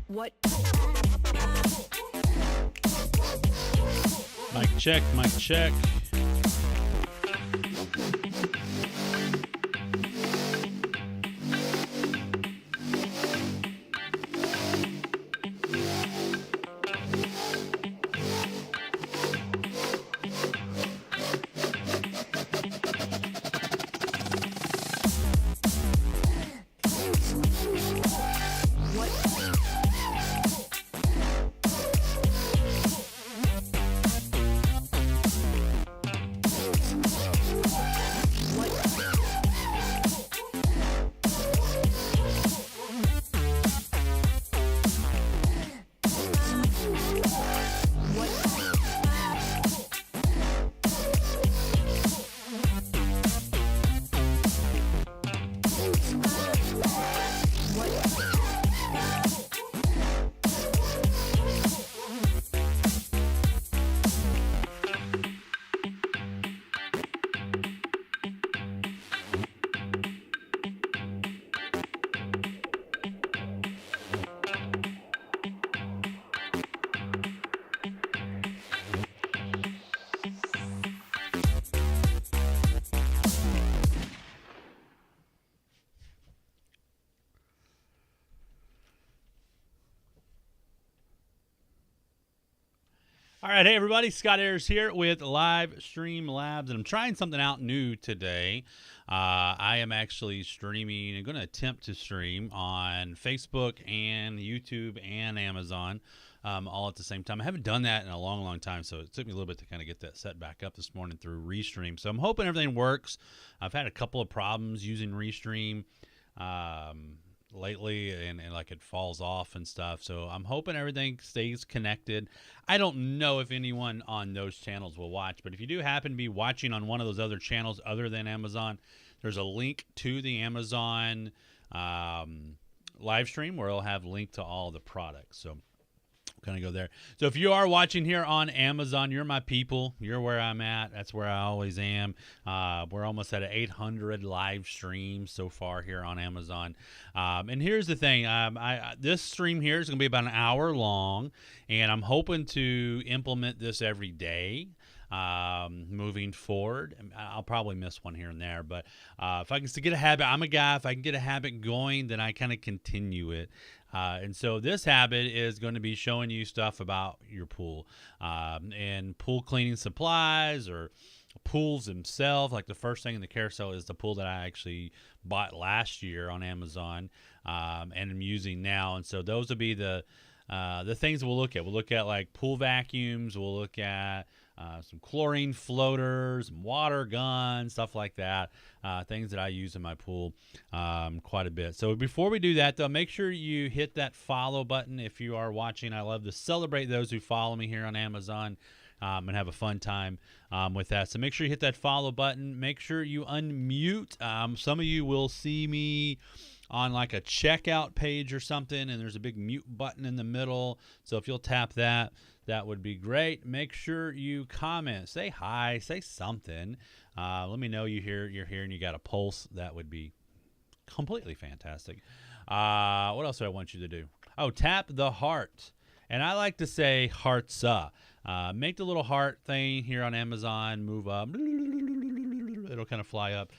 What? Mic check, mic check. All right, hey everybody, Scott Ayers here with Live Stream Labs, and I'm trying something out new today. I am actually streaming, I'm going to attempt to stream on Facebook and YouTube and Amazon all at the same time. I haven't done that in a long, long time, so it took me a little bit to kind of get that set back up this morning through Restream. So I'm hoping everything works. I've had a couple of problems using Restream lately, and like it falls off and stuff, so I'm hoping everything stays connected. I don't know if anyone on those channels will watch, but if you do happen to be watching on one of those other channels other than Amazon, there's a link to the Amazon live stream where it'll have a link to all the products, so kind of go there. So if you are watching here on Amazon, you're my people. You're where I'm at. That's where I always am. We're almost at 800 live streams so far here on Amazon. And here's the thing. This stream here is going to be about an hour long, and I'm hoping to implement this every day. Moving forward, I'll probably miss one here and there, but if I can get a habit, I'm a guy, if I can get a habit going, then I kind of continue it. And so this habit is going to be showing you stuff about your pool and pool cleaning supplies or pools themselves. Like the first thing in the carousel is the pool that I actually bought last year on Amazon and I'm using now. And so those will be the things we'll look at. We'll look at like pool vacuums. We'll look at some chlorine floaters, some water guns, stuff like that, things that I use in my pool quite a bit. So before we do that, though, make sure you hit that follow button if you are watching. I love to celebrate those who follow me here on Amazon and have a fun time with that. So make sure you hit that follow button. Make sure you unmute. Some of you will see me on like a checkout page or something, and there's a big mute button in the middle. So if you'll tap that, that would be great. Make sure you comment, say hi, say something. Let me know you're here and you got a pulse. That would be completely fantastic. What else do I want you to do? Oh, tap the heart. And I like to say hearts up. Make the little heart thing here on Amazon move up. It'll kind of fly up.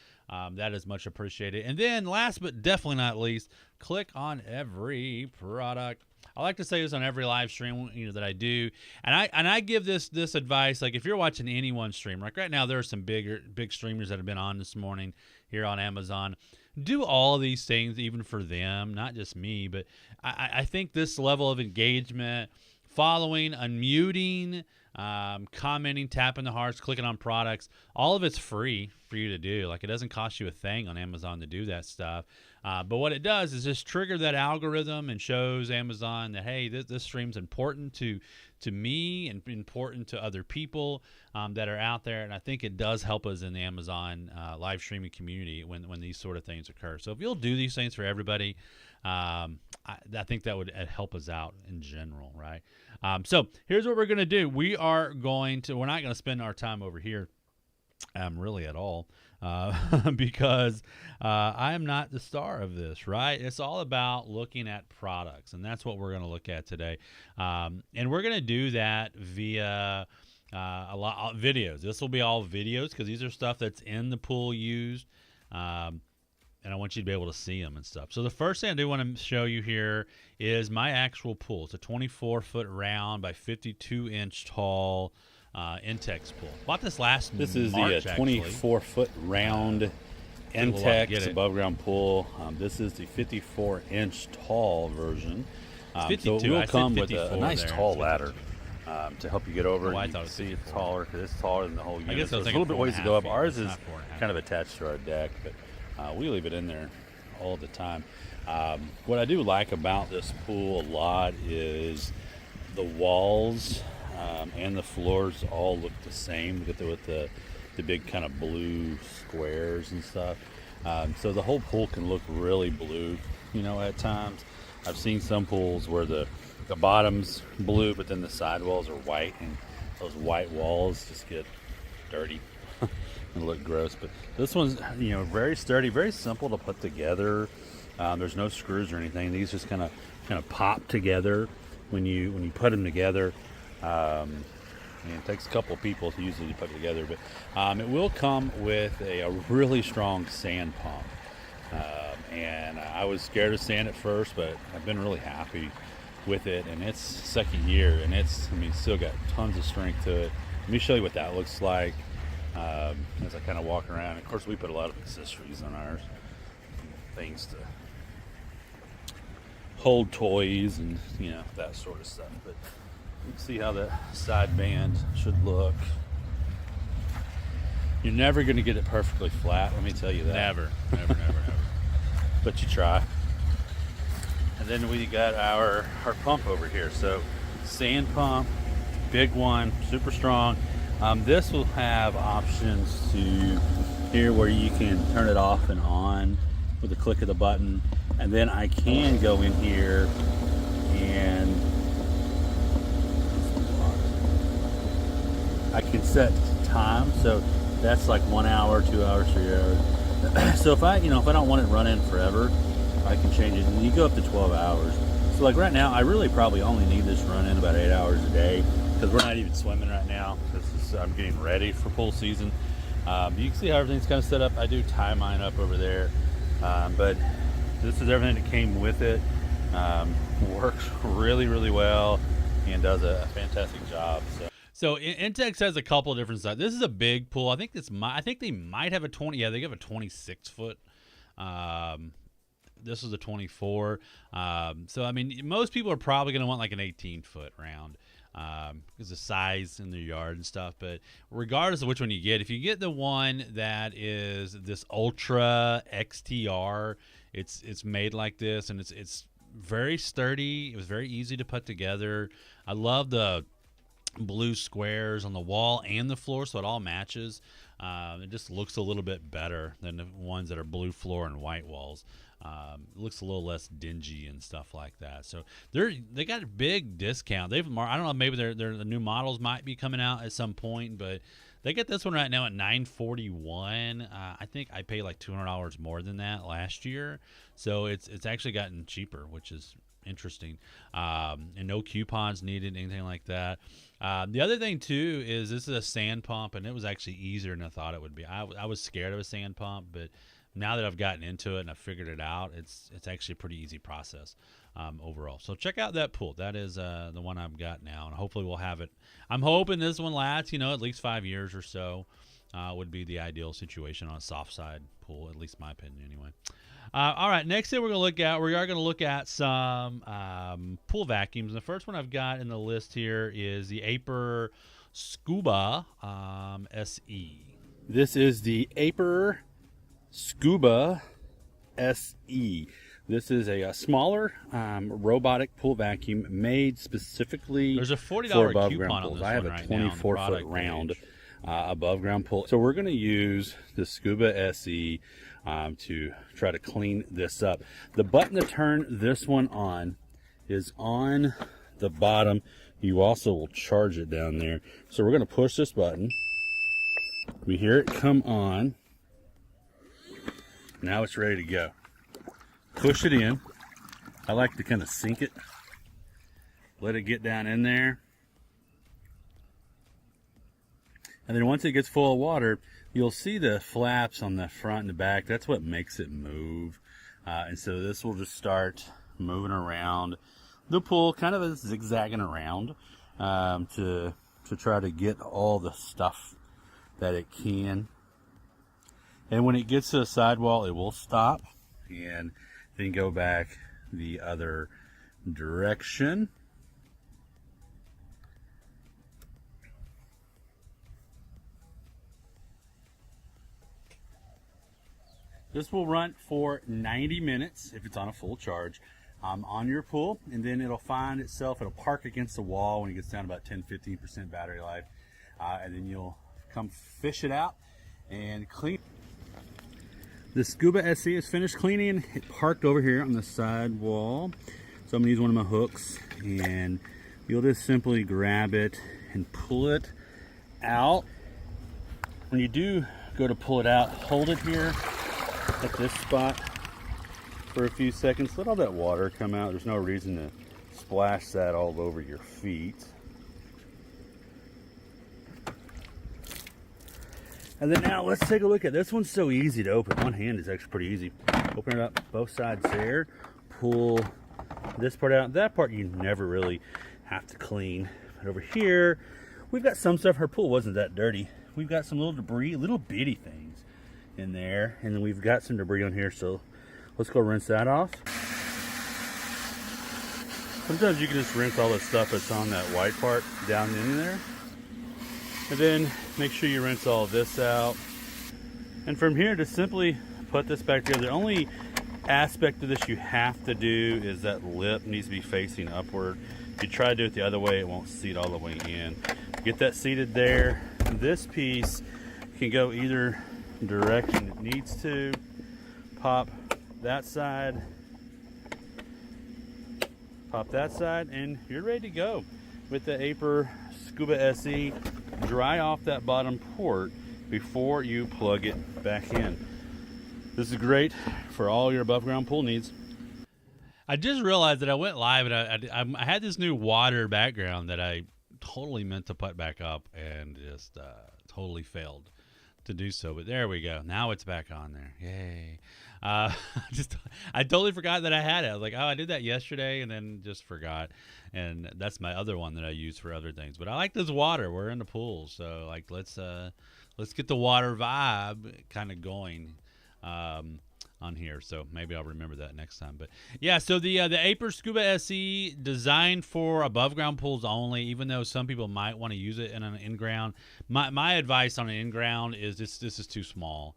That is much appreciated. And then last but definitely not least, click on every product. I like to say this on every live stream that I do, and I give this advice. Like if you're watching any one stream, like right now, there are some big streamers that have been on this morning here on Amazon. Do all of these things even for them, not just me. But I think this level of engagement, following, unmuting, commenting, tapping the hearts, clicking on products, all of it's free for you to do. Like it doesn't cost you a thing on Amazon to do that stuff. But what it does is just trigger that algorithm and shows Amazon that, hey, this stream's important to me and important to other people that are out there. And I think it does help us in the Amazon live streaming community when these sort of things occur. So if you'll do these things for everybody, I think that would help us out in general, right? So here's what we're going to do. We're not going to spend our time over here really at all. because I am not the star of this, right? It's all about looking at products, and that's what we're going to look at today. And we're going to do that via a lot of videos. This will be all videos because these are stuff that's in the pool used. And I want you to be able to see them and stuff. So the first thing I do want to show you here is my actual pool. It's a 24-foot round by 52-inch tall Intex pool. Bought this last March, This is the 24-foot round Intex above ground pool. This is the 54-inch tall version. So it will come with a nice tall ladder to help you get over. I You thought can it was see it's taller because it's taller than the whole unit. I guess So I was it's a little bit ways to go up. Ours is It's not 4.5. kind of attached to our deck, but we leave it in there all the time. What I do like about this pool a lot is the walls and the floors all look the same with the big kind of blue squares and stuff. So the whole pool can look really blue, you know, at times. I've seen some pools where the bottom's blue, but then the side walls are white, and those white walls just get dirty and look gross. But this one's, you know, very sturdy, very simple to put together. There's no screws or anything. These just kind of pop together when you put them together. And it takes a couple of people to usually put it together, but it will come with a really strong sand pump. And I was scared of sand at first, but I've been really happy with it. And it's second year, and still got tons of strength to it. Let me show you what that looks like as I kind of walk around. Of course, we put a lot of accessories on ours, things to hold toys and, you know, that sort of stuff. But you can see how the side band should look. You're never going to get it perfectly flat, let me tell you that. Never. But you try. And then we got our pump over here. So sand pump, big one, super strong. This will have options to here where you can turn it off and on with a click of the button. And then I can go in here and I can set time. So that's like 1 hour, 2 hours, 3 hours. So if I don't want it running forever, I can change it. And you go up to 12 hours. So like right now, I really probably only need this running about 8 hours a day because we're not even swimming right now. I'm getting ready for pool season. You can see how everything's kind of set up. I do tie mine up over there. But this is everything that came with it. Works really, really well and does a fantastic job. So Intex has a couple of different sizes. This is a big pool. I think they might have a 20. Yeah, they have a 26-foot. This is a 24. So I mean, most people are probably going to want like an 18-foot round because the size in their yard and stuff. But regardless of which one you get, if you get the one that is this Ultra XTR, it's made like this, and it's very sturdy. It was very easy to put together. I love the blue squares on the wall and the floor, so it all matches. It just looks a little bit better than the ones that are blue floor and white walls. It looks a little less dingy and stuff like that. So they got a big discount. I don't know, maybe the new models might be coming out at some point, but they get this one right now at $941. I think I paid like $200 more than that last year, so it's actually gotten cheaper, which is interesting. And no coupons needed, anything like that. The other thing too is this is a sand pump, and it was actually easier than I thought it would be. I was scared of a sand pump, but now that I've gotten into it and I've figured it out, it's actually a pretty easy process overall. So check out that pool. That is the one I've got now, and hopefully we'll have it. I'm hoping this one lasts, at least 5 years or so. Would be the ideal situation on a soft side pool, at least my opinion anyway. All right, next thing we are going to look at some pool vacuums. The first one I've got in the list here is the Aiper Scuba SE. This is the Aiper Scuba SE. This is a smaller robotic pool vacuum made specifically There's a $40 for above coupon ground on pools. this I have one a right now on the 24-foot round above ground pool. So we're going to use the Scuba SE to try to clean this up. The button to turn this one on is on the bottom. You also will charge it down there. So we're going to push this button. We hear it come on. Now it's ready to go. Push it in. I like to kind of sink it. Let it get down in there. And then once it gets full of water, you'll see the flaps on the front and the back. That's what makes it move. And so this will just start moving around the pool, kind of zigzagging around to try to get all the stuff that it can. And when it gets to the sidewall, it will stop and then go back the other direction. This will run for 90 minutes if it's on a full charge on your pool, and then it'll find itself, it'll park against the wall when it gets down to about 10-15% battery life, and then you'll come fish it out and clean. The Scuba SE is finished cleaning. It parked over here on the side wall, so I'm gonna use one of my hooks, and you'll just simply grab it and pull it out. When you do go to pull it out, hold it here at this spot for a few seconds. Let all that water come out. There's no reason to splash that all over your feet. And then now let's take a look at this. One's so easy to open. One hand is actually pretty easy. Open it up both sides there. Pull this part out. That part you never really have to clean. But over here, we've got some stuff. Our pool wasn't that dirty. We've got some little debris, little bitty things in there, and then we've got some debris on here, so let's go rinse that off. Sometimes you can just rinse all the stuff that's on that white part down in there, and then make sure you rinse all of this out. And from here, just simply put this back together. The only aspect of this you have to do is that lip needs to be facing upward. If you try to do it the other way, it won't seat all the way in. Get that seated there. This piece can go either direction it needs to. Pop that side, pop that side, and you're ready to go with the Aiper Scuba SE. Dry off that bottom port before you plug it back in. This is great for all your above ground pool needs. I just realized that I went live and I had this new water background that I totally meant to put back up and just totally failed to do so, but there we go. Now it's back on there. Yay. I totally forgot that I had it. I was like, oh, I did that yesterday and then just forgot. And that's my other one that I use for other things. But I like this water. We're in the pool, so like let's get the water vibe kind of going on here. So maybe I'll remember that next time. But yeah, so the Aiper Scuba SE designed for above ground pools only, even though some people might want to use it in an in-ground. My advice on an in-ground is this is too small.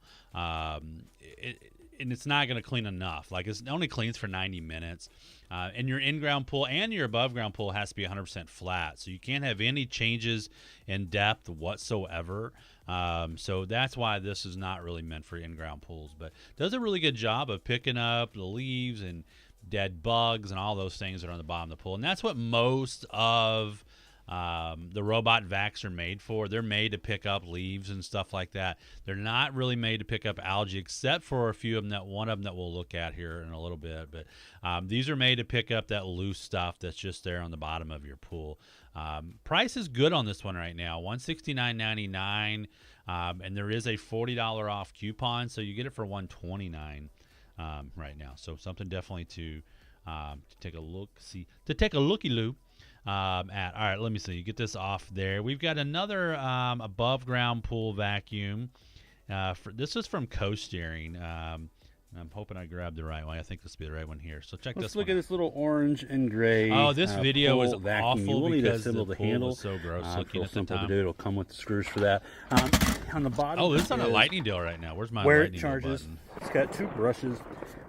And it's not going to clean enough. Like, it only cleans for 90 minutes. And your in-ground pool and your above-ground pool has to be 100% flat. So you can't have any changes in depth whatsoever. So that's why this is not really meant for in-ground pools. But it does a really good job of picking up the leaves and dead bugs and all those things that are on the bottom of the pool. And that's what most of the robot vacs are made for. They're made to pick up leaves and stuff like that. They're not really made to pick up algae, except for a few of them, one of them that we'll look at here in a little bit. But these are made to pick up that loose stuff that's just there on the bottom of your pool. Price is good on this one right now, $169.99, and there is a $40 off coupon, so you get it for $129 right now. So something definitely to take a look, to take a looky-loo. All right, let me see. You get this off there. We've got another above ground pool vacuum. This is from Co-Steering. I'm hoping I grabbed the right one. I think this will be the right one here. So check this. Let's look at this little orange and gray. Oh, this video was vacuum. awful because the pool handle was so gross looking real at the simple time. to do. It'll come with the screws for that. On the bottom. Oh, this is on a lightning deal right now. Where's my where lightning it charges. deal button? It's got two brushes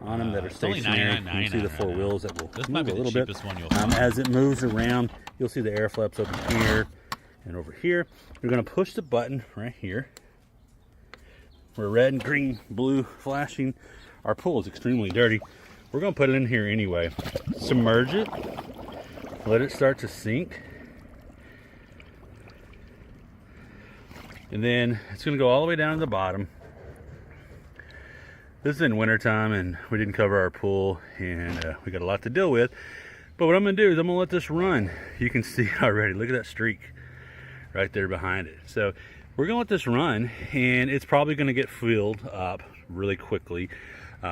on them that are It's only stationary. You can see the $99.99 four right now. wheels that will This move might be a the little bit. cheapest one you'll find. As it moves around, you'll see the air flaps open here and over here. You're going to push the button right here. We're red and green, blue flashing. Our pool is extremely dirty. We're going to put it in here anyway. Submerge it. Let it start to sink. And then it's going to go all the way down to the bottom. This is in wintertime, and we didn't cover our pool, and we got a lot to deal with. But what I'm going to do is I'm going to let this run. You can see it already. Look at that streak right there behind it. So we're going to let this run, and it's probably going to get filled up really quickly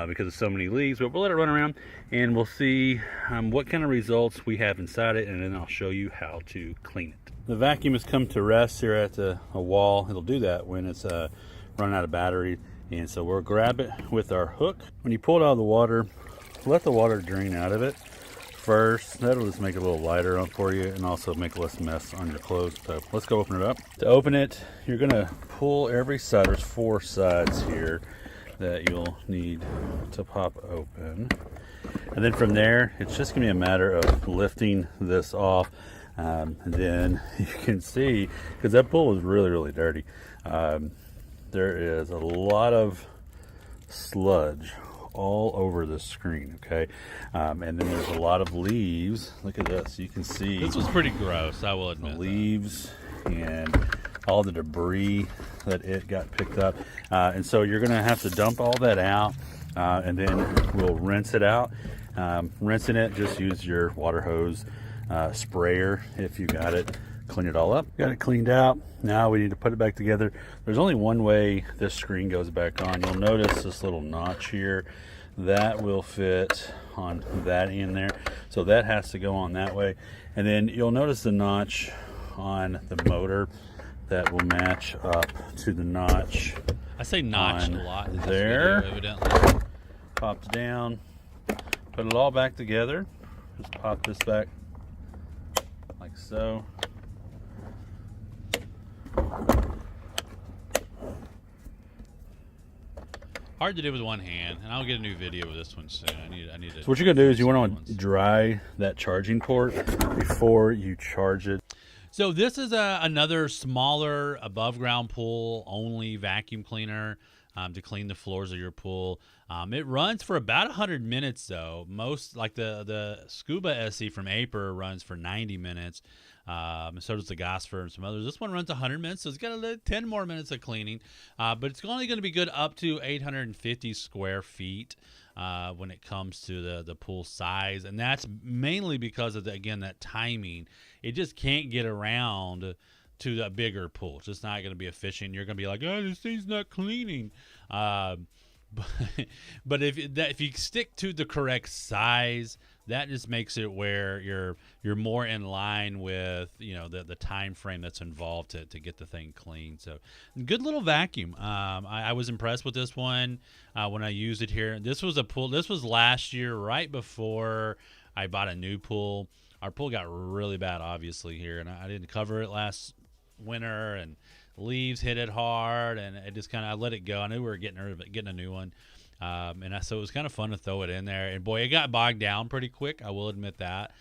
because of so many leaves. But we'll let it run around, and we'll see what kind of results we have inside it, and then I'll show you how to clean it. The vacuum has come to rest here at a wall. It'll do that when it's running out of battery. And so we'll grab it with our hook. When you pull it out of the water, let the water drain out of it first. That'll just make it a little lighter on for you and also make less mess on your clothes. So let's go open it up. To open it, you're gonna pull every side. There's 4 sides here that you'll need to pop open. And then from there, it's just gonna be a matter of lifting this off. And then you can see, because that pool is really, really dirty. There is a lot of sludge all over the screen, okay? And then there's a lot of leaves. Look at this. You can see This was pretty gross, I will admit. the leaves and all the debris that it got picked up. And so you're going to have to dump all that out, and then we'll rinse it out. Rinsing it, just use your water hose sprayer if you got it. Clean it all up. Got it cleaned out. Now we need to put it back together. There's only one way this screen goes back on. You'll notice this little notch here. That will fit on that end there. So that has to go on that way. And then you'll notice the notch on the motor that will match up to the notch. I say notched a lot in this there. video, evidently. Pops down. Put it all back together. Just pop this back like so. Hard to do with one hand, and I'll get a new video with this one soon. I need to. So what you're gonna do is you want to dry that charging port before you charge it. So this is another smaller above ground pool only vacuum cleaner to clean the floors of your pool. It runs for about 100 minutes though. Most, like the Scuba SE from Aiper, runs for 90 minutes. So does the Gosford and some others. This one runs 100 minutes, so it's got 10 more minutes of cleaning. But it's only going to be good up to 850 square feet when it comes to the pool size. And that's mainly because of, again, that timing. It just can't get around to the bigger pool. It's just not going to be efficient. You're going to be like, oh, this thing's not cleaning. But if you stick to the correct size, that just makes it where you're more in line with the time frame that's involved to get the thing clean. So good little vacuum. I was impressed with this one when I used it here. This was a pool. This was last year, right before I bought a new pool. Our pool got really bad, obviously, here, and I didn't cover it last winter, and leaves hit it hard, and it just I let it go. I knew we were getting a new one. So it was kind of fun to throw it in there. And boy, it got bogged down pretty quick. I will admit that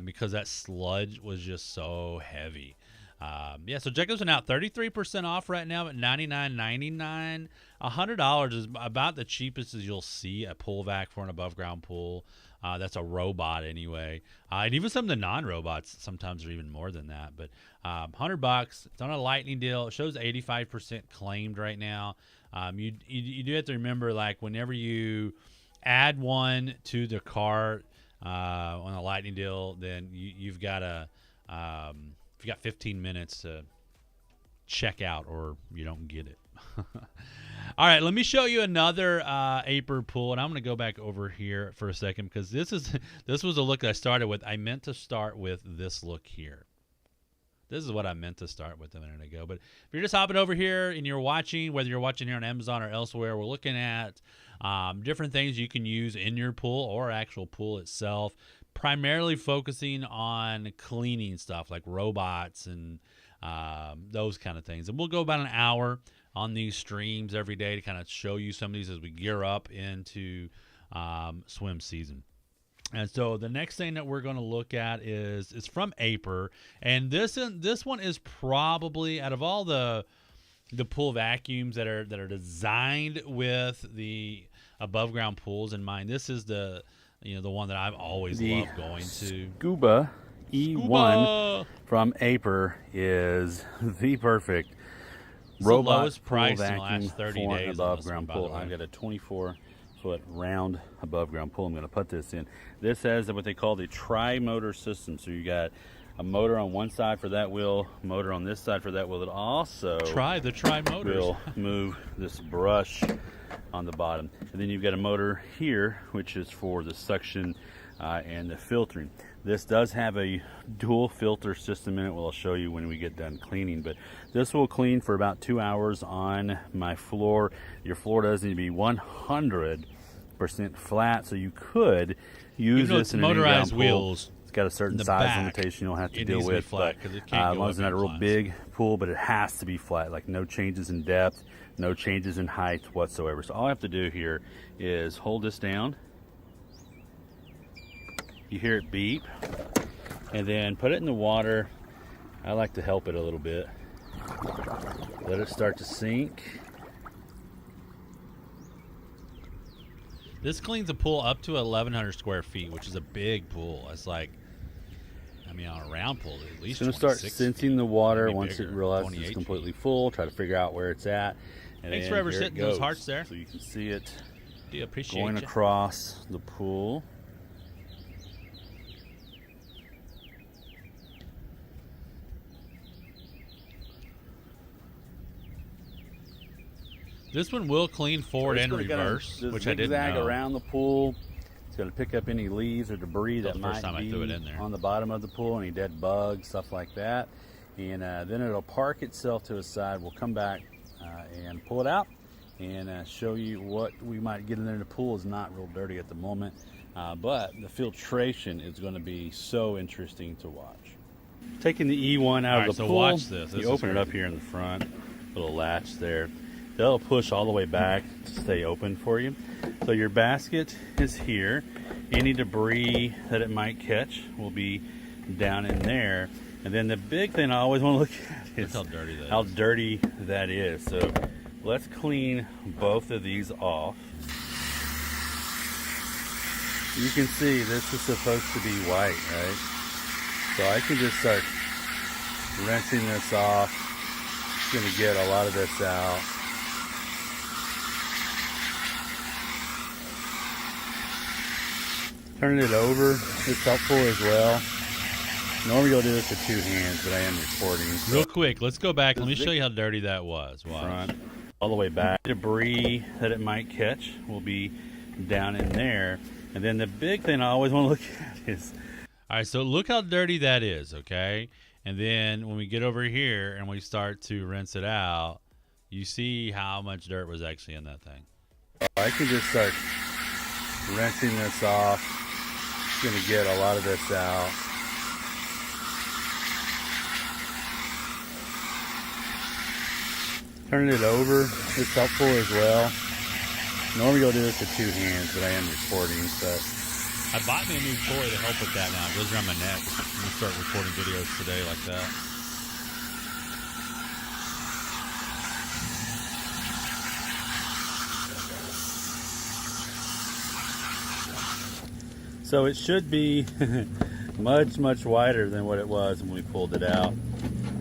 because that sludge was just so heavy. So check this one out. 33% off right now at $99.99. $100 is about the cheapest as you'll see a pool vac for an above ground pool. That's a robot anyway. And even some of the non-robots sometimes are even more than that. But $100. It's on a lightning deal. It shows 85% claimed right now. You do have to remember, like, whenever you add one to the cart on a lightning deal, then you've got 15 minutes to check out, or you don't get it. All right, let me show you another Aiper pool, and I'm going to go back over here for a second because this was a look that I started with. I meant to start with this look here. This is what I meant to start with a minute ago. But if you're just hopping over here and you're watching, whether you're watching here on Amazon or elsewhere, we're looking at different things you can use in your pool or actual pool itself, primarily focusing on cleaning stuff like robots and those kind of things. And we'll go about an hour on these streams every day to kind of show you some of these as we gear up into swim season. And so the next thing that we're going to look at is from Aiper, and this one is probably, out of all the pool vacuums that are designed with the above ground pools in mind, this is the one that I've always loved going to. Scuba E1 from Aiper is the perfect the robot lowest price in the vacuum last 30 for an days on above this one, ground by the pool. way. I've got a 24-foot round above ground pool. I'm going to put this in. This has what they call the tri-motor system. So you got a motor on one side for that wheel, motor on this side for that wheel. It also Try the tri-motors. will move this brush on the bottom. And then you've got a motor here, which is for the suction and the filtering. This does have a dual filter system in it. Well, I'll show you when we get done cleaning, but this will clean for about 2 hours on my floor. Your floor does need to be 100% flat, so you could use Even though this it's in an motorized in-ground pool. wheels, It's got a certain the size back, limitation you'll have to it deal needs to be with, flat, but 'cause it can't as go long as it's up not a real inclines. big pool, but it has to be flat, like no changes in depth, no changes in height whatsoever. So all I have to do here is hold this down. You hear it beep, and then put it in the water. I like to help it a little bit. Let it start to sink. This cleans a pool up to 1,100 square feet, which is a big pool. It's like, I mean, on a round pool, at least It's going to start 26 sensing the water maybe once it bigger, realizes 28 it's completely feet. full. Try to figure out where it's at. And Thanks then for ever here it sitting those goes. hearts there. So you can see it Do appreciate going you. across the pool. This one will clean forward It's and gonna kinda reverse, just which I didn't zigzag know. around the pool. It's going to pick up any leaves or debris That that was the first might time I be threw it in there. on the bottom of the pool, any dead bugs, stuff like that. And then it'll park itself to the side. We'll come back and pull it out and show you what we might get in there. The pool is not real dirty at the moment, but the filtration is going to be so interesting to watch. Taking the E1 out All right, of the so pool, watch this. This you is open it up crazy. here in the front, little latch there. They'll push all the way back to stay open for you. So your basket is here. Any debris that it might catch will be down in there. And then the big thing I always want to look at is Look how dirty that how is. dirty that is. So let's clean both of these off. You can see this is supposed to be white, right? So I can just start rinsing this off. It's going to get a lot of this out. Turning it over is helpful as well. Normally you'll do this with two hands, but I am recording. So Real quick, let's go back. Let me show you how dirty that was. Watch. front, all the way back. Debris that it might catch will be down in there. And then the big thing I always want to look at is All right, so look how dirty that is, okay? And then when we get over here and we start to rinse it out, you see how much dirt was actually in that thing. I can just start rinsing this off. It's going to get a lot of this out. Turning it over is helpful as well. Normally you'll do this with two hands, but I am recording, so I bought me a new toy to help with that now. It goes around my neck. I'm going to start recording videos today like that. So it should be much wider than what it was when we pulled it out.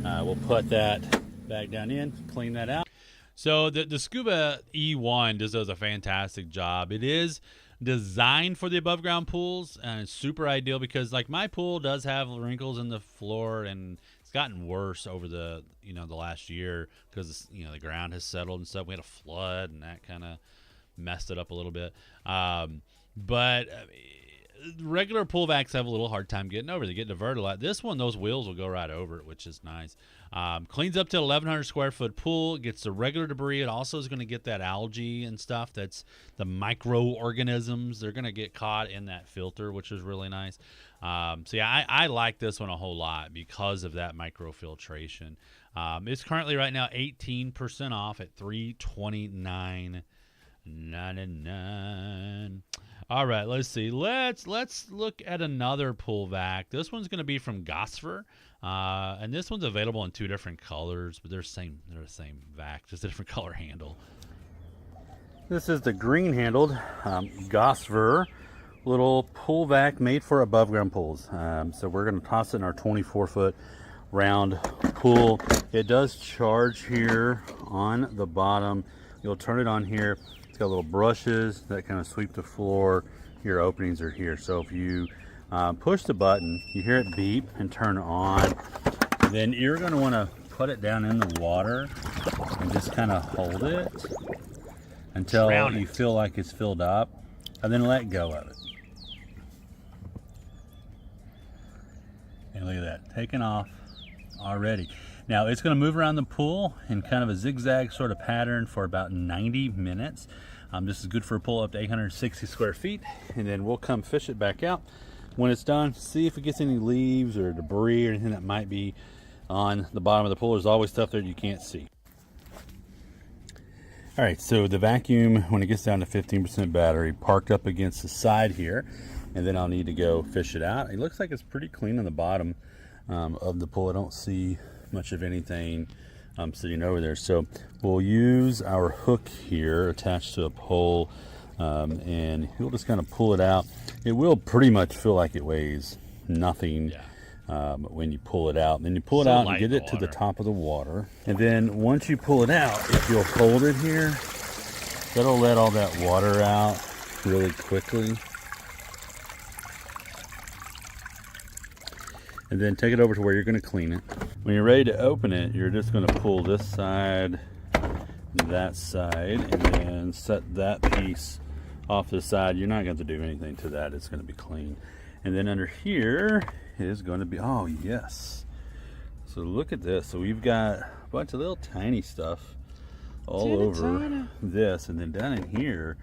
We'll put that back down in, clean that out. So the Scuba E1 does a fantastic job. It is designed for the above ground pools, and it's super ideal because like my pool does have wrinkles in the floor, and it's gotten worse over the the last year because the ground has settled and stuff. We had a flood and that kind of messed it up a little bit. But regular pool vacs have a little hard time getting over. They get diverted a lot. This one, those wheels will go right over it, which is nice. Cleans up to 1,100 square foot pool. Gets the regular debris. It also is going to get that algae and stuff. That's the microorganisms. They're going to get caught in that filter, which is really nice. So yeah, I like this one a whole lot because of that microfiltration. It's currently right now 18% off at $329.99. All right, let's see. Let's look at another pool vac. This one's going to be from Gosfer, and this one's available in two different colors, but they're the same vac, just a different color handle. This is the green handled Gosver little pool vac made for above ground pools. So we're going to toss it in our 24-foot round pool. It does charge here on the bottom. You'll turn it on here. It's got little brushes that kind of sweep the floor. Your openings are here. So if you push the button, you hear it beep and turn on. Then you're going to want to put it down in the water and just kind of hold it until you feel like it's filled up, and then let go of it. And look at that, taking off already. Now it's going to move around the pool in kind of a zigzag sort of pattern for about 90 minutes. This is good for a pool up to 860 square feet, and then we'll come fish it back out when it's done, see if it gets any leaves or debris or anything that might be on the bottom of the pool. There's always stuff there you can't see. All right, so the vacuum, when it gets down to 15% battery, parked up against the side here, and then I'll need to go fish it out. It looks like it's pretty clean on the bottom of the pool. I don't see much of anything sitting over there. So we'll use our hook here attached to a pole, and we'll just kind of pull it out. It will pretty much feel like it weighs nothing. When you pull it out. And then you pull it out and get it to the top of the water. And then once you pull it out, if you'll hold it here, that'll let all that water out really quickly. And then take it over to where you're going to clean it. When you're ready to open it, you're just going to pull this side, that side, and then set that piece off to the side. You're not going to do anything to that. It's going to be clean. And then under here is going to be, oh yes, so look at this. So we've got a bunch of little tiny stuff all over this, and then down in here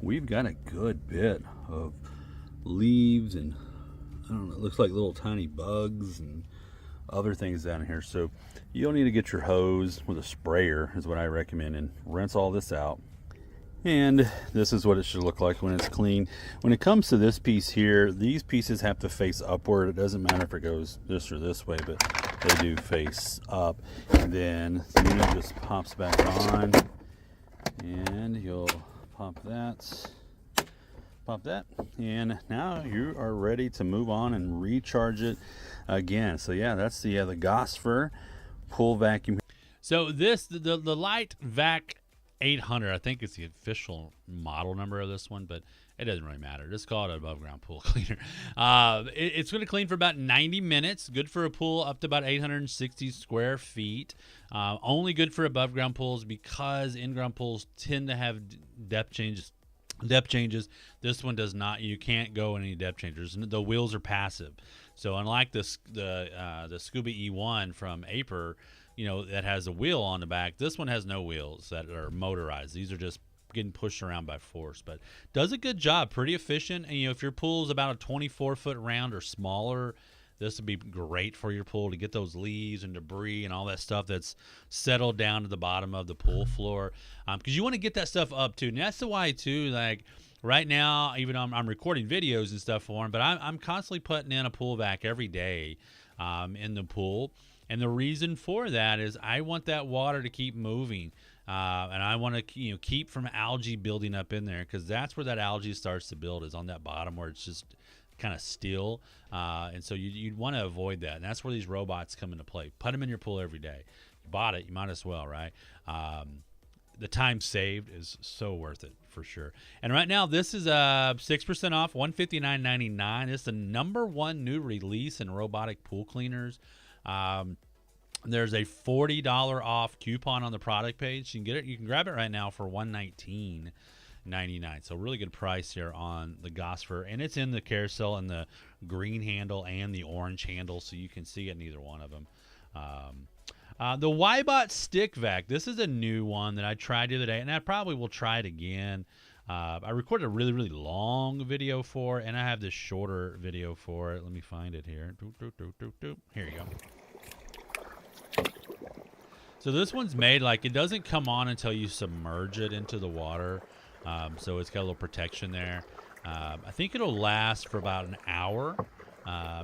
we've got a good bit of leaves, and I don't know, it looks like little tiny bugs and other things down here. So you'll need to get your hose with a sprayer is what I recommend, and rinse all this out. And this is what it should look like when it's clean. When it comes to this piece here, these pieces have to face upward. It doesn't matter if it goes this or this way, but they do face up. And then the unit just pops back on, and you'll pop that, and now you are ready to move on and recharge it again. So yeah, that's the Gosford pool vacuum. So this the Light Vac 800, I think it's the official model number of this one, but it doesn't really matter. Just call it an above ground pool cleaner. It's going to clean for about 90 minutes. Good for a pool up to about 860 square feet. Only good for above ground pools because in ground pools tend to have depth changes. This one does not. You can't go in any depth changes. The wheels are passive. So unlike the Scuba E1 from Aper, that has a wheel on the back, this one has no wheels that are motorized. These are just getting pushed around by force, but does a good job, pretty efficient. And if your pool is about a 24-foot round or smaller, this would be great for your pool to get those leaves and debris and all that stuff that's settled down to the bottom of the pool floor, because you want to get that stuff up too. And that's the why too, like right now, even I'm recording videos and stuff for them, but I'm constantly putting in a pool vac every day in the pool. And the reason for that is I want that water to keep moving, and I want to keep from algae building up in there, because that's where that algae starts to build, is on that bottom where it's just kind of still, and so you'd want to avoid that. And that's where these robots come into play. Put them in your pool every day. You bought it, you might as well, right? The time saved is so worth it for sure. And right now this is 6% off, $159.99. It's the #1 new release in robotic pool cleaners. There's a $40 off coupon on the product page. You can get it. You can grab it right now for $119.99. So really good price here on the Gosford, and it's in the carousel and the green handle and the orange handle, so you can see it in either one of them. The Wybot Stick Vac. This is a new one that I tried the other day, and I probably will try it again. I recorded a really, really long video for it, and I have this shorter video for it. Let me find it here. Here you go. So this one's made like it doesn't come on until you submerge it into the water. So it's got a little protection there. I think it'll last for about an hour.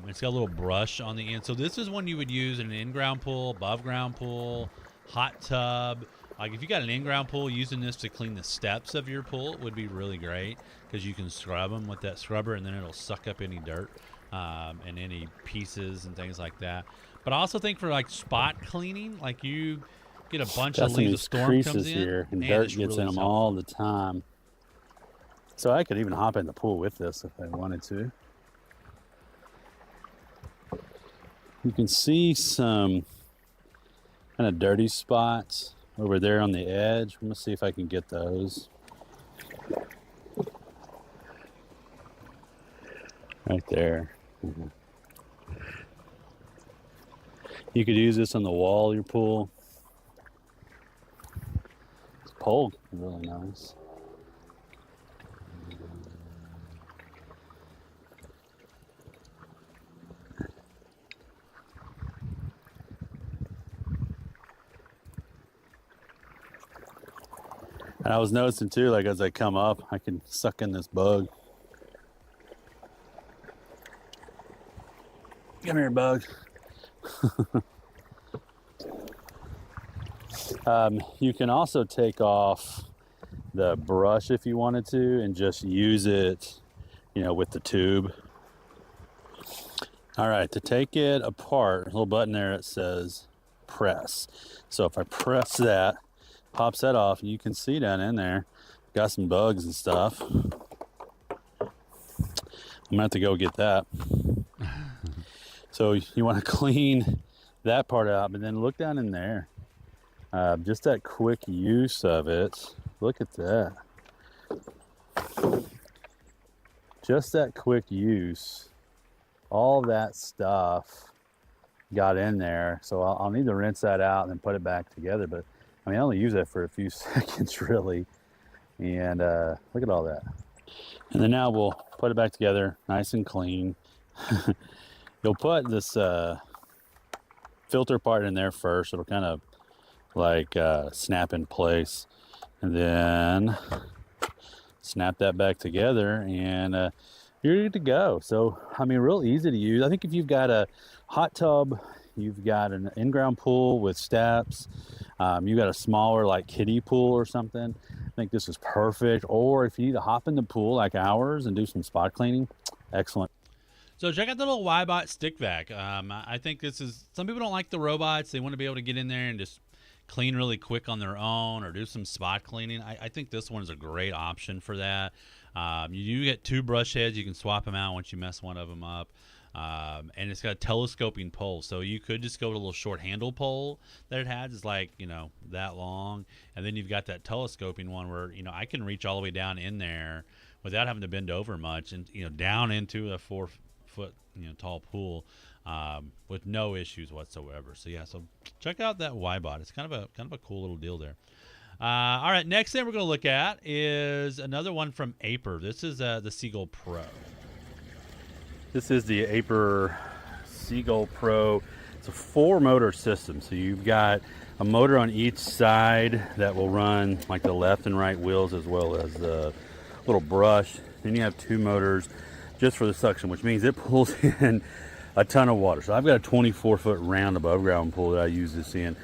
It's got a little brush on the end. So this is one you would use in an in-ground pool, above-ground pool, hot tub. Like if you got an in-ground pool, using this to clean the steps of your pool would be really great, because you can scrub them with that scrubber, and then it'll suck up any dirt and any pieces and things like that. But I also think for like spot cleaning, like you get a bunch Got of some of leaves, a these storm creases comes in, here, and man, dirt this gets really in is them helpful. all the time. So I could even hop in the pool with this if I wanted to. You can see some kind of dirty spots over there on the edge. I'm gonna see if I can get those. Right there. You could use this on the wall of your pool. This pole is really nice. And I was noticing too, like as I come up, I can suck in this bug. Come here, bug. You can also take off the brush if you wanted to and just use it, with the tube. All right, to take it apart, a little button there that says press. So if I press that, pops that off, and you can see down in there, got some bugs and stuff. I'm gonna have to go get that. So you want to clean that part out, but then look down in there. Just that quick use of it. Look at that. Just that quick use. All that stuff got in there. So I'll need to rinse that out and then put it back together. But I mean, I only use that for a few seconds really. And look at all that. And then now we'll put it back together nice and clean. You'll put this filter part in there first. It'll kind of like snap in place, and then snap that back together, and you're good to go. So I mean, real easy to use. I think if you've got a hot tub, you've got an in-ground pool with steps, you got a smaller like kiddie pool or something, I think this is perfect. Or if you need to hop in the pool like ours and do some spot cleaning, excellent. So check out the little Ybot stick vac. I think this is, some people don't like the robots. They want to be able to get in there and just clean really quick on their own or do some spot cleaning. I think this one is a great option for that. You do get 2 brush heads. You can swap them out once you mess one of them up. And it's got a telescoping pole, so you could just go to a little short handle pole that it has. It's like, that long. And then you've got that telescoping one where, I can reach all the way down in there without having to bend over much and, down into a 4-foot, tall pool. With no issues whatsoever. So yeah, so check out that Ybot. It's kind of a cool little deal there. All right, next thing we're going to look at is another one from Aiper. This is the Seagull Pro. This is the Aiper Seagull Pro. It's a 4-motor system. So you've got a motor on each side that will run like the left and right wheels as well as the little brush. Then you have 2 motors just for the suction, which means it pulls in a ton of water. So I've got a 24-foot round above ground pool that I use this in.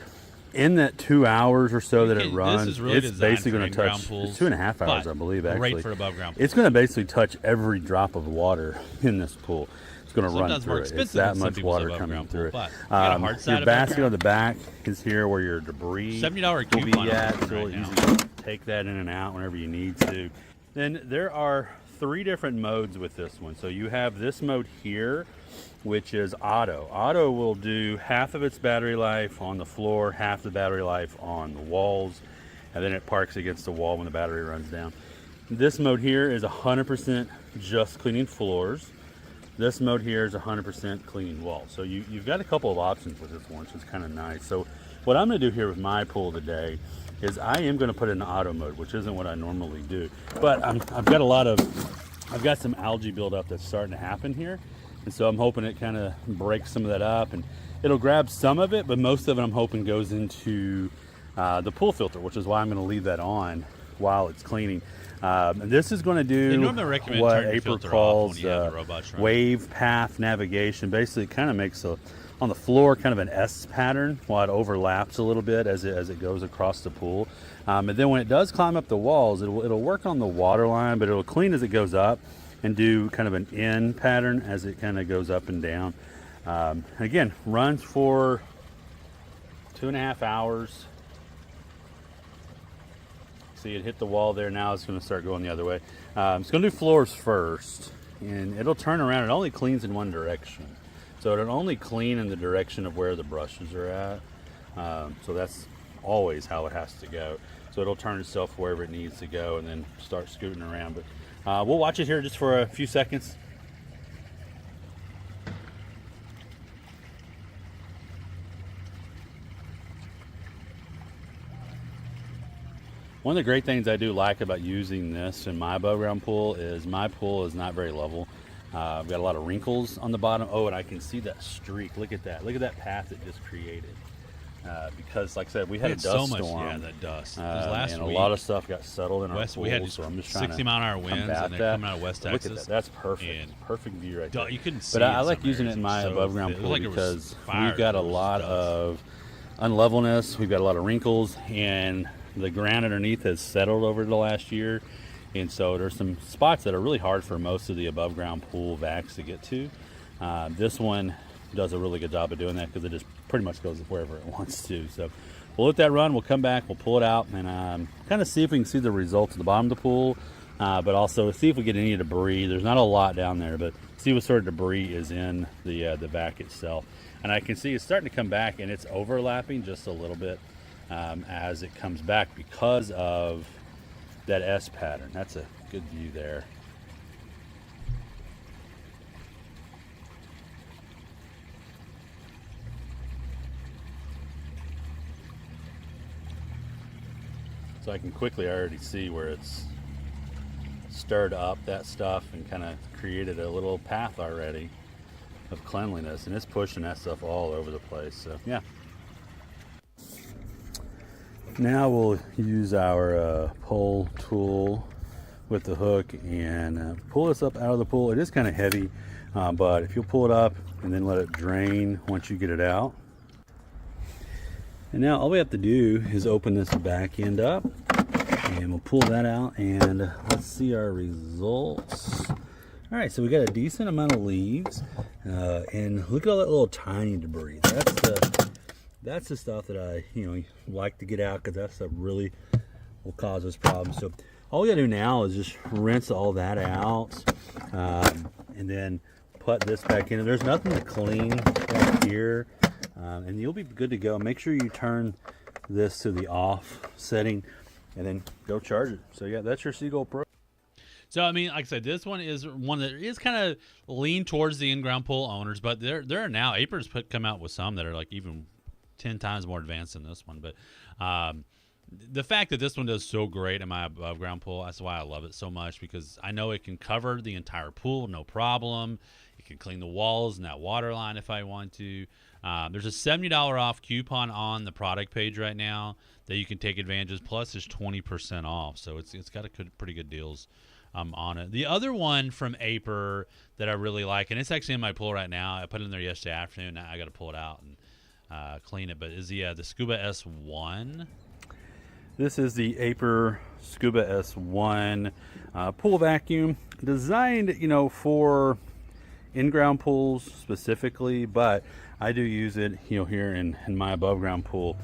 In that 2 hours or so that it runs, really it's basically going to touch, pools, it's 2.5 hours, I believe, actually. Great for above ground pools. It's going to basically touch every drop of water in this pool. It's going to run Sometimes more through it. expensive It's that than some much people's water above coming ground through pool, it. but you got a hard side Your above basket ground. on the back is here where your debris $70 will coupon be at. on It's it right really now. easy to take that in and out whenever you need to. Then there are 3 different modes with this one. So you have this mode here, which is auto. Auto will do half of its battery life on the floor, half the battery life on the walls, and then it parks against the wall when the battery runs down. This mode here is 100% just cleaning floors. This mode here is 100% cleaning walls. So you've got a couple of options with this one, which is kind of nice. So what I'm going to do here with my pool today is I am going to put it in auto mode, which isn't what I normally do. But I've got some algae buildup that's starting to happen here. And so I'm hoping it kind of breaks some of that up, and it'll grab some of it, but most of it I'm hoping goes into the pool filter, which is why I'm going to leave that on while it's cleaning. And this is going to do normally recommend what turning your Aiper filter off calls when you have the robots running. wave path navigation. Basically, it kind of makes on the floor kind of an S pattern while it overlaps a little bit as it goes across the pool. And then when it does climb up the walls, it'll work on the water line, but it'll clean as it goes up and do kind of an N pattern as it kind of goes up and down. Again, runs for 2.5 hours. See it hit the wall there. Now it's going to start going the other way. It's going to do floors first, and it'll turn around. It only cleans in one direction, so it'll only clean in the direction of where the brushes are at. So that's always how it has to go. So it'll turn itself wherever it needs to go and then start scooting around. But we'll watch it here just for a few seconds. One of the great things I do like about using this in my above ground pool is my pool is not very level. I've got a lot of wrinkles on the bottom. Oh, and I can see that streak. Look at that. Look at that path it just created. Because, like I said, we had a dust storm. Yeah, that dust. Last and week, a lot of stuff got settled in our pool. We had so I'm just trying 60-mile-an-hour winds, and they're coming out of West Texas. Look at that. That's perfect. Perfect view right there. You couldn't see but I it like using it in my above ground pool because we've got a lot of unlevelness. We've got a lot of wrinkles, and the ground underneath has settled over the last year. And so there's some spots that are really hard for most of the above ground pool vacs to get to. This one does a really good job of doing that because it just pretty much goes wherever it wants to. So we'll let that run. We'll come back. We'll pull it out and kind of see if we can see the results at the bottom of the pool, but also see if we get any debris. There's not a lot down there, but see what sort of debris is in the vac itself. And I can see it's starting to come back, and it's overlapping just a little bit as it comes back because of that S pattern. That's a good view there. So I can quickly already see where it's stirred up that stuff and kind of created a little path already of cleanliness, and it's pushing that stuff all over the place. So yeah. Now we'll use our pull tool with the hook and pull this up out of the pool. It is kind of heavy, but if you'll pull it up and then let it drain once you get it out. And now all we have to do is open this back end up, and we'll pull that out, and let's see our results. All right, so we got a decent amount of leaves, and look at all that little tiny debris. That's the stuff that I like to get out, because that stuff really will cause us problems. So all we gotta do now is just rinse all that out, and then put this back in. There's nothing to clean back here, and you'll be good to go. Make sure you turn this to the off setting, and then go charge it. So yeah, that's your Seagull Pro. So I mean, like I said, this one is one that is kind of lean towards the in-ground pool owners, but there are now Aiper's come out with some that are like even 10 times more advanced than this one. But the fact that this one does so great in my above ground pool, that's why I love it so much, because I know it can cover the entire pool, no problem. It can clean the walls and that water line if I want to. There's a $70 off coupon on the product page right now that you can take advantage of. Plus, there's 20% off, so it's got pretty good deals on it. The other one from Aiper that I really like, and it's actually in my pool right now. I put it in there yesterday afternoon. Now I got to pull it out and clean it. But is the Scuba S1? This is the Aiper Scuba S1 pool vacuum, designed for in-ground pools specifically, but I do use it here in my above ground pool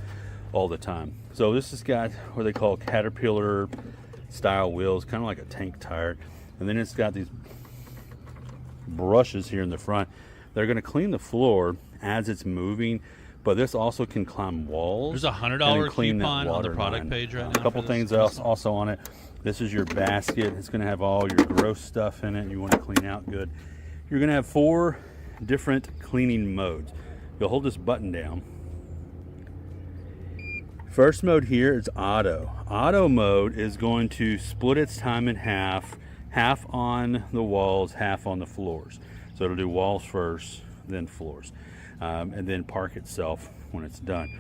all the time. So this has got what they call Caterpillar style wheels, kind of like a tank tire, and then it's got these brushes here in the front. They're going to clean the floor as it's moving, but this also can climb walls. There's a $100 coupon on the product page right now. A couple things else also on it. This is your basket. It's going to have all your gross stuff in it you want to clean out good. You're going to have 4 different cleaning modes. You'll hold this button down. First mode here is auto. Auto mode is going to split its time in half on the walls, half on the floors. So it'll do walls first, then floors, and then park itself when it's done.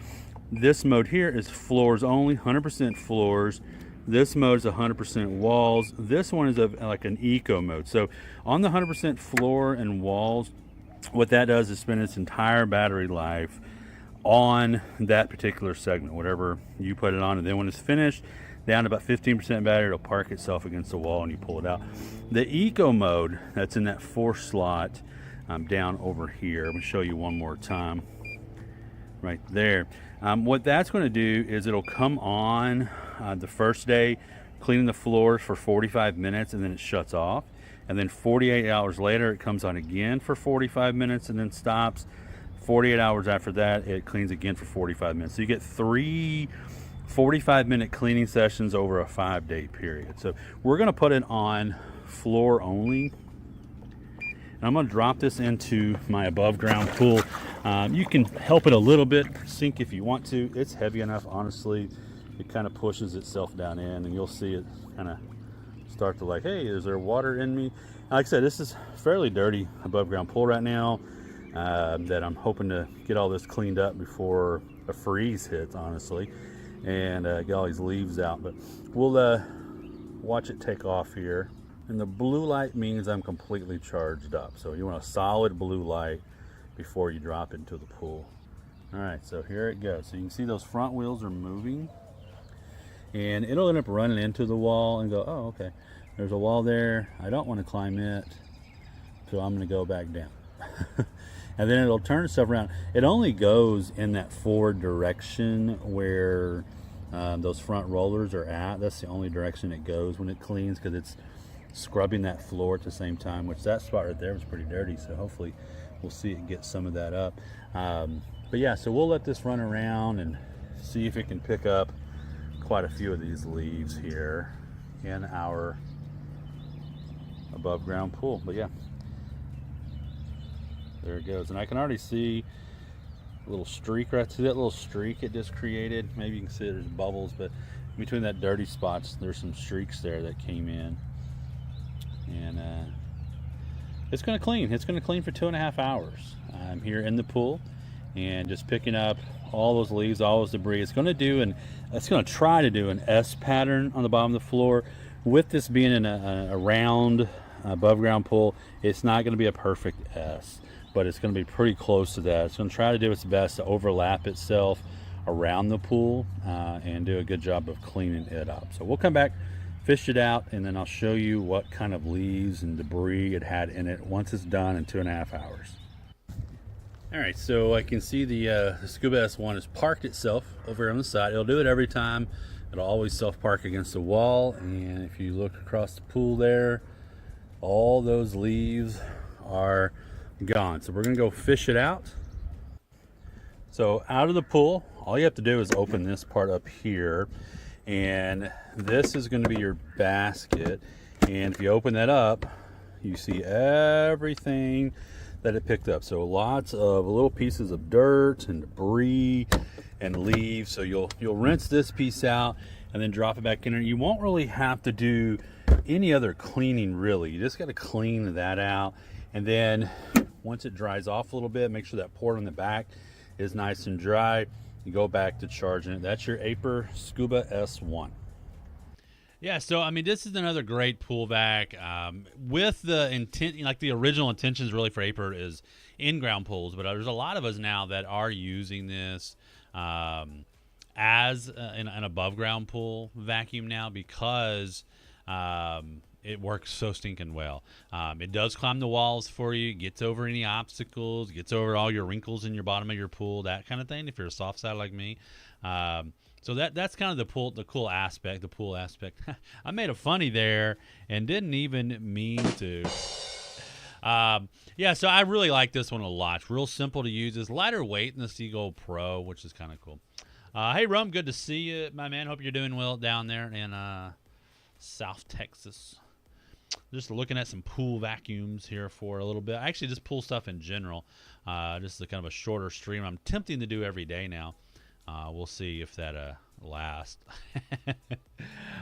This mode here is floors only, 100% floors. This mode is 100% walls. This one is like an eco mode. So on the 100% floor and walls, what that does is spend its entire battery life on that particular segment, whatever you put it on, and then when it's finished, down to about 15% battery, it'll park itself against the wall and you pull it out. The eco mode that's in that 4th slot, down over here. I'm going to show you one more time. Right there. What that's going to do is it'll come on the first day, cleaning the floors for 45 minutes, and then it shuts off. And then 48 hours later, it comes on again for 45 minutes and then stops. 48 hours after that, it cleans again for 45 minutes. So you get 3 45-minute cleaning sessions over a 5-day period. So we're going to put it on floor only. And I'm going to drop this into my above ground pool. You can help it a little bit, sink if you want to. It's heavy enough, honestly. It kind of pushes itself down in, and you'll see it kind of start to like, hey, is there water in me? Like I said, this is fairly dirty above ground pool right now that I'm hoping to get all this cleaned up before a freeze hits, honestly, and get all these leaves out. But we'll watch it take off here. And the blue light means I'm completely charged up. So you want a solid blue light before you drop into the pool. All right, so here it goes. So you can see those front wheels are moving. And it'll end up running into the wall and go, oh, okay, there's a wall there. I don't want to climb it, so I'm going to go back down. And then it'll turn itself around. It only goes in that forward direction where those front rollers are at. That's the only direction it goes when it cleans, because it's scrubbing that floor at the same time, which that spot right there was pretty dirty, so hopefully we'll see it get some of that up. But yeah, so we'll let this run around and see if it can pick up quite a few of these leaves here in our above ground pool. But yeah, there it goes. And I can already see a little streak right to that little streak it just created. Maybe you can see there's bubbles, but between that dirty spots there's some streaks there that came in. And it's going to clean. It's going to clean for 2.5 hours. I'm here in the pool and just picking up all those leaves, all those debris. It's going to try to do an S pattern on the bottom of the floor. With this being in a round above ground pool, it's not going to be a perfect S, but it's going to be pretty close to that. It's going to try to do its best to overlap itself around the pool and do a good job of cleaning it up. So we'll come back, fish it out, and then I'll show you what kind of leaves and debris it had in it once it's done in 2.5 hours. All right, so I can see the Scuba S1 has parked itself over on the side. It'll do it every time. It'll always self-park against the wall, and if you look across the pool there, all those leaves are gone. So we're gonna go fish it out. So out of the pool, all you have to do is open this part up here, and this is going to be your basket. And if you open that up, you see everything that it picked up. So lots of little pieces of dirt and debris and leaves. So you'll rinse this piece out and then drop it back in there. You won't really have to do any other cleaning, really. You just got to clean that out, and then once it dries off a little bit, make sure that port on the back is nice and dry. You go back to charging it. That's your Aiper Scuba S1. Yeah, so I mean, this is another great pool vac with the intent, like the original intentions really for Aiper is in-ground pools, but there's a lot of us now that are using this as an above-ground pool vacuum now, because it works so stinking well. It does climb the walls for you, gets over any obstacles, gets over all your wrinkles in your bottom of your pool, that kind of thing, if you're a soft side like me. So that's kind of the pool aspect. I made a funny there and didn't even mean to. Yeah, so I really like this one a lot. It's real simple to use. It's lighter weight than the Seagull Pro, which is kind of cool. Hey, Rum, good to see you, my man. Hope you're doing well down there in South Texas. Just looking at some pool vacuums here for a little bit. Actually, just pool stuff in general. Just kind of a shorter stream. I'm attempting to do every day now. We'll see if that lasts.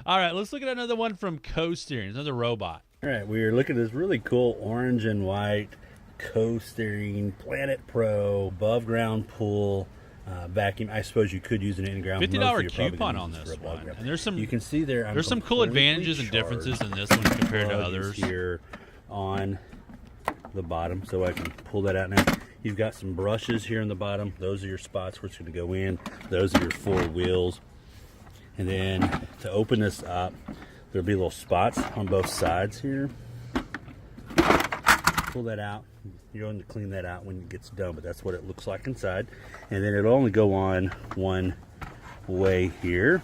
All right, let's look at another one from Co-Steering, another robot. All right, we're looking at this really cool orange and white Co-Steering Planet Pro above ground pool vacuum. I suppose you could use an in-ground. $50 coupon on this one. And there's some, you can see there, there's some cool advantages and differences in this one compared to others. Here on the bottom, so I can pull that out now. You've got some brushes here in the bottom. Those are your spots where it's going to go in. Those are your 4 wheels. And then to open this up, there'll be little spots on both sides here. pull that out. You're going to clean that out when it gets done, but that's what it looks like inside. And then it'll only go on one way here.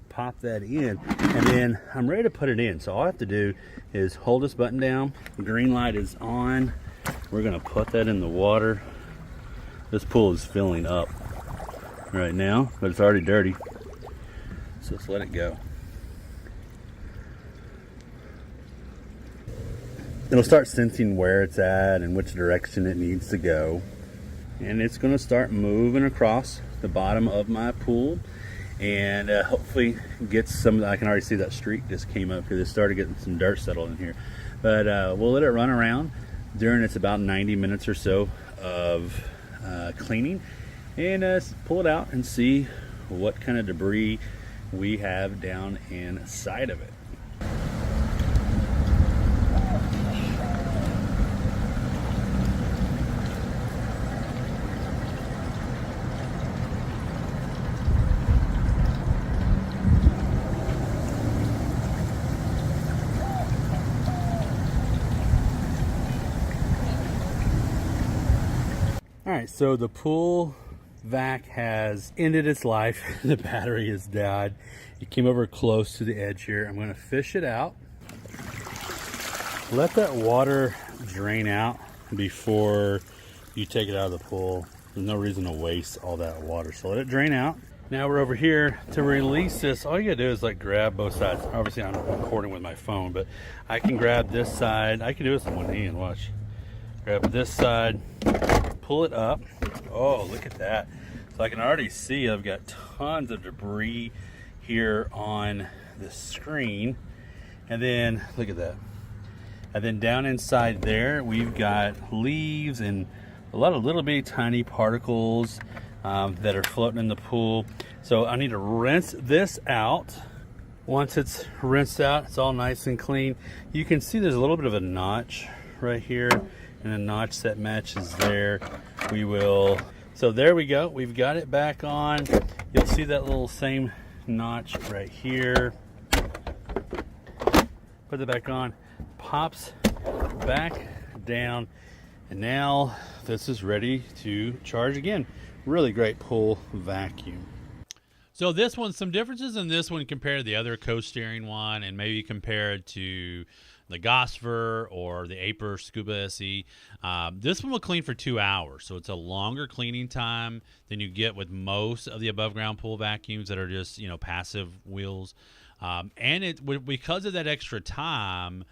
Pop that in, and then I'm ready to put it in. So all I have to do is hold this button down. The green light is on. We're gonna put that in the water. This pool is filling up right now, but it's already dirty. So let's let it go. It'll start sensing where it's at and which direction it needs to go. And it's gonna start moving across the bottom of my pool, and hopefully get some. I can already see that streak just came up because it started getting some dirt settled in here. But we'll let it run around during its about 90 minutes or so of cleaning, and pull it out and see what kind of debris we have down inside of it. All right, so the pool vac has ended its life. The battery has died. It came over close to the edge here. I'm gonna fish it out. Let that water drain out before you take it out of the pool. There's no reason to waste all that water, so let it drain out. Now we're over here to release this. All you gotta do is like grab both sides. Obviously I'm recording with my phone, but I can grab this side. I can do this in one hand, watch. Grab this side, pull it up. Oh, look at that. So I can already see I've got tons of debris here on the screen. And then, look at that. And then down inside there, we've got leaves and a lot of little bitty tiny particles that are floating in the pool. So I need to rinse this out. Once it's rinsed out, it's all nice and clean. You can see there's a little bit of a notch right here, and a notch that matches there. We will, so there we go. We've got it back on. You'll see that little same notch right here. Put it back on, pops back down, and now this is ready to charge again. Really great pool vacuum. So this one, some differences in this one compared to the other co-steering one, and maybe compared to the Gosford or the Aiper Scuba SE. This one will clean for 2 hours, so it's a longer cleaning time than you get with most of the above ground pool vacuums that are just, you know, passive wheels. And because of that extra time,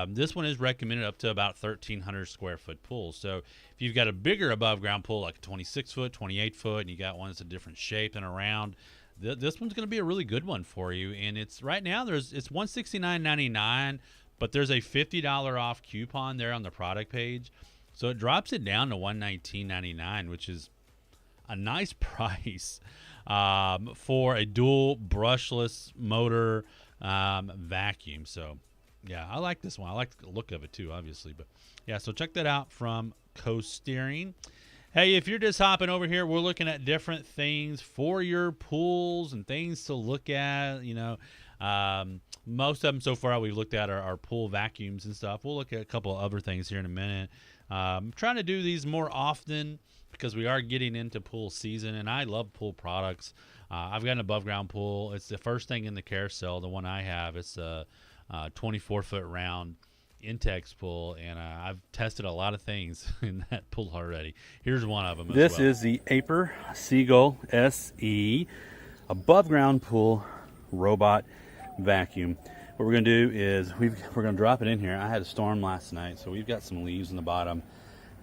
this one is recommended up to about 1,300 square foot pool. So if you've got a bigger above ground pool, like a 26 foot, 28 foot, and you got one that's a different shape and around, this one's going to be a really good one for you. And it's right now it's $169.99. But there's a $50 off coupon there on the product page. So it drops it down to $119.99, which is a nice price for a dual brushless motor vacuum. So, yeah, I like this one. I like the look of it too, obviously. But, yeah, so check that out from Co-Steering. Hey, if you're just hopping over here, we're looking at different things for your pools and things to look at, you know. Most of them so far we've looked at are pool vacuums and stuff. We'll look at a couple of other things here in a minute. I'm trying to do these more often because we are getting into pool season, and I love pool products. I've got an above ground pool. It's the first thing in the carousel, the one I have. It's a 24-foot round Intex pool, and I've tested a lot of things in that pool already. Here's one of them. This is the Aiper Seagull SE above ground pool robot vacuum. What we're going to do is we're going to drop it in here. I had a storm last night, so we've got some leaves in the bottom.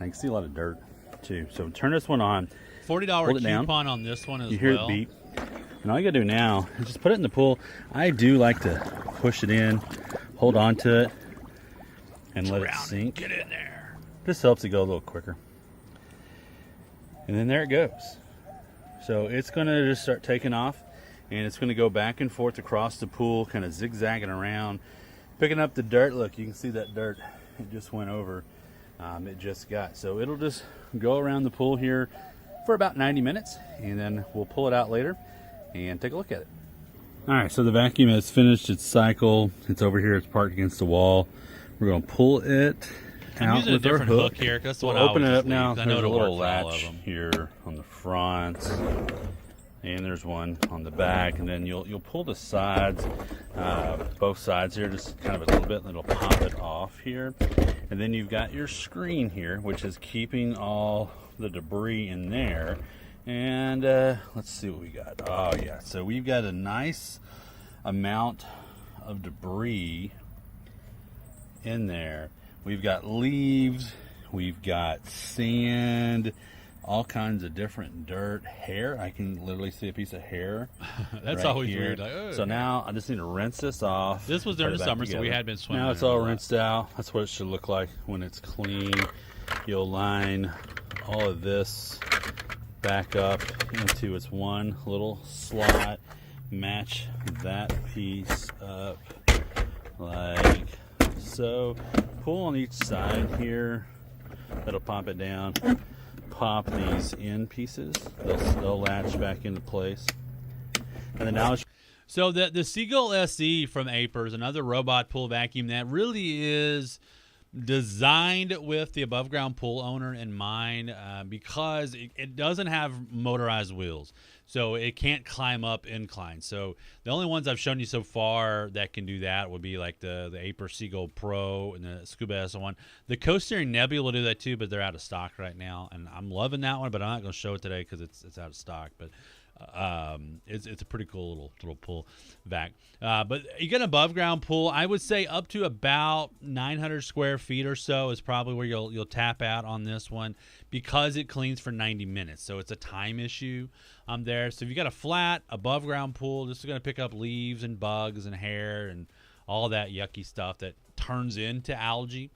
I can see a lot of dirt too. So turn this one on. $40 coupon on this one as well. You hear it beep. And all you got to do now is just put it in the pool. I do like to push it in, hold on to it, and let it sink. Get in there. This helps it go a little quicker. And then there it goes. So it's going to just start taking off, and it's going to go back and forth across the pool, kind of zigzagging around, picking up the dirt. Look, you can see that dirt. It just went over. It just got. So it'll just go around the pool here for about 90 minutes, and then we'll pull it out later and take a look at it. All right, so the vacuum has finished its cycle. It's over here. It's parked against the wall. We're going to pull it I'm out using a with our different hook. hook here. That's the We'll one I open would it just up now. leave. I know There's a it'll little work for all of latch them. here on the front, and there's one on the back. And then you'll pull the sides, both sides here, just kind of a little bit, and it'll pop it off here. And then you've got your screen here, which is keeping all the debris in there. And let's see what we got. Oh yeah, so we've got a nice amount of debris in there. We've got leaves, we've got sand, all kinds of different dirt, hair. I can literally see a piece of hair. That's right always here. weird. Like, oh, So okay. now I just need to rinse this off. This was during put the it back summer, so we together. had been swimming. Now it's in it all a lot. rinsed out. That's what it should look like when it's clean. You'll line all of this back up into its one little slot. Match that piece up like so. Pull on each side here. That'll pop it down. Pop these in pieces. They'll latch back into place. And then now it's So the Seagull SE from Aper is another robot pool vacuum that really is designed with the above ground pool owner in mind, because it doesn't have motorized wheels, so it can't climb up inclines. So the only ones I've shown you so far that can do that would be like the Aper Seagull Pro and the Scuba S1. The Coast Steering Nebula will do that too, but they're out of stock right now, and I'm loving that one, but I'm not going to show it today because it's out of stock. But it's a pretty cool little pool vac. But you get an above ground pool, I would say up to about 900 square feet or so is probably where you'll tap out on this one, because it cleans for 90 minutes. So it's a time issue there. So if you got a flat above ground pool, this is going to pick up leaves and bugs and hair and all that yucky stuff that turns into algae.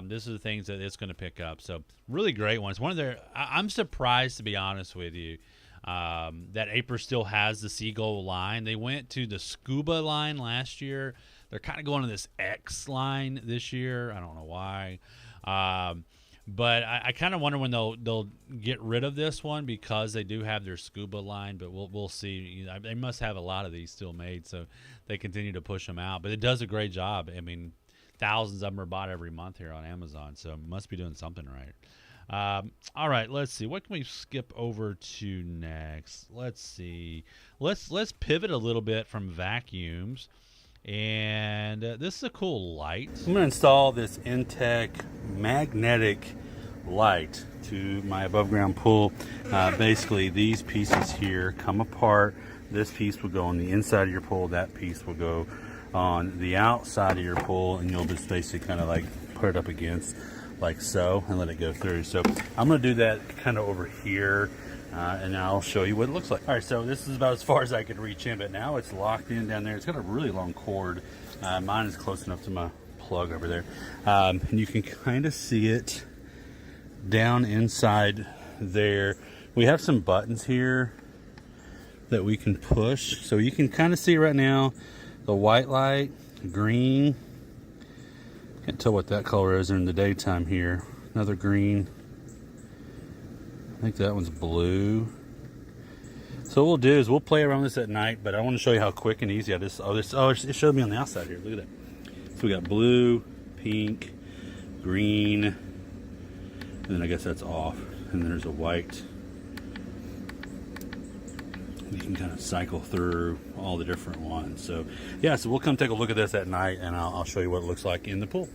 This is the things that it's going to pick up. So really great one. It's one of their, I'm surprised, to be honest with you, that Aper still has the Seagull line. They went to the Scuba line last year. They're kind of going to this X line this year. I don't know why. But I kind of wonder when they'll get rid of this one, because they do have their Scuba line. But we'll see. They must have a lot of these still made, so they continue to push them out. But it does a great job. I mean, thousands of them are bought every month here on Amazon, so it must be doing something right. All right, let's see. What can we skip over to next? Let's see. Let's pivot a little bit from vacuums. And this is a cool light. I'm going to install this Intech magnetic light to my above ground pool. Basically, these pieces here come apart. This piece will go on the inside of your pool. That piece will go on the outside of your pool, and you'll just basically kind of like put it up against like so and let it go through. So I'm going to do that kind of over here. And I'll show you what it looks like. All right, so this is about as far as I could reach in, but now it's locked in down there. It's got a really long cord. Mine is close enough to my plug over there. And you can kind of see it down inside there. We have some buttons here that we can push. So you can kind of see right now the white light, green. Can't tell what that color is in the daytime here. Another green. I think that one's blue. So what we'll do is we'll play around with this at night, but I want to show you how quick and easy I just, it showed me on the outside here. Look at that. So we got blue, pink, green, and then I guess that's off. And then there's a white. You can kind of cycle through all the different ones. So yeah, so we'll come take a look at this at night, and I'll show you what it looks like in the pool.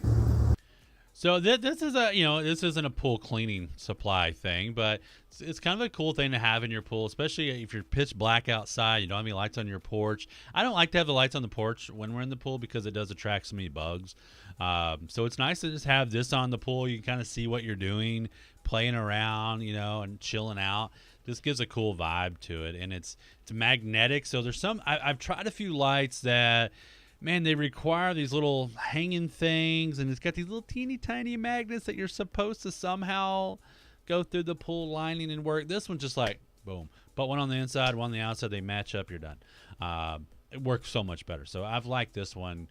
So this is this isn't a pool cleaning supply thing, but it's kind of a cool thing to have in your pool, especially if you're pitch black outside. You don't have any lights on your porch. I don't like to have the lights on the porch when we're in the pool because it does attract so many bugs. So it's nice to just have this on the pool. You can kind of see what you're doing, playing around, and chilling out. This gives a cool vibe to it, and it's magnetic. So there's some I've tried a few lights that, man, they require these little hanging things, and it's got these little teeny tiny magnets that you're supposed to somehow go through the pool lining and work. This one's just like boom. But one on the inside, one on the outside, they match up, you're done. It works so much better. So I've liked this one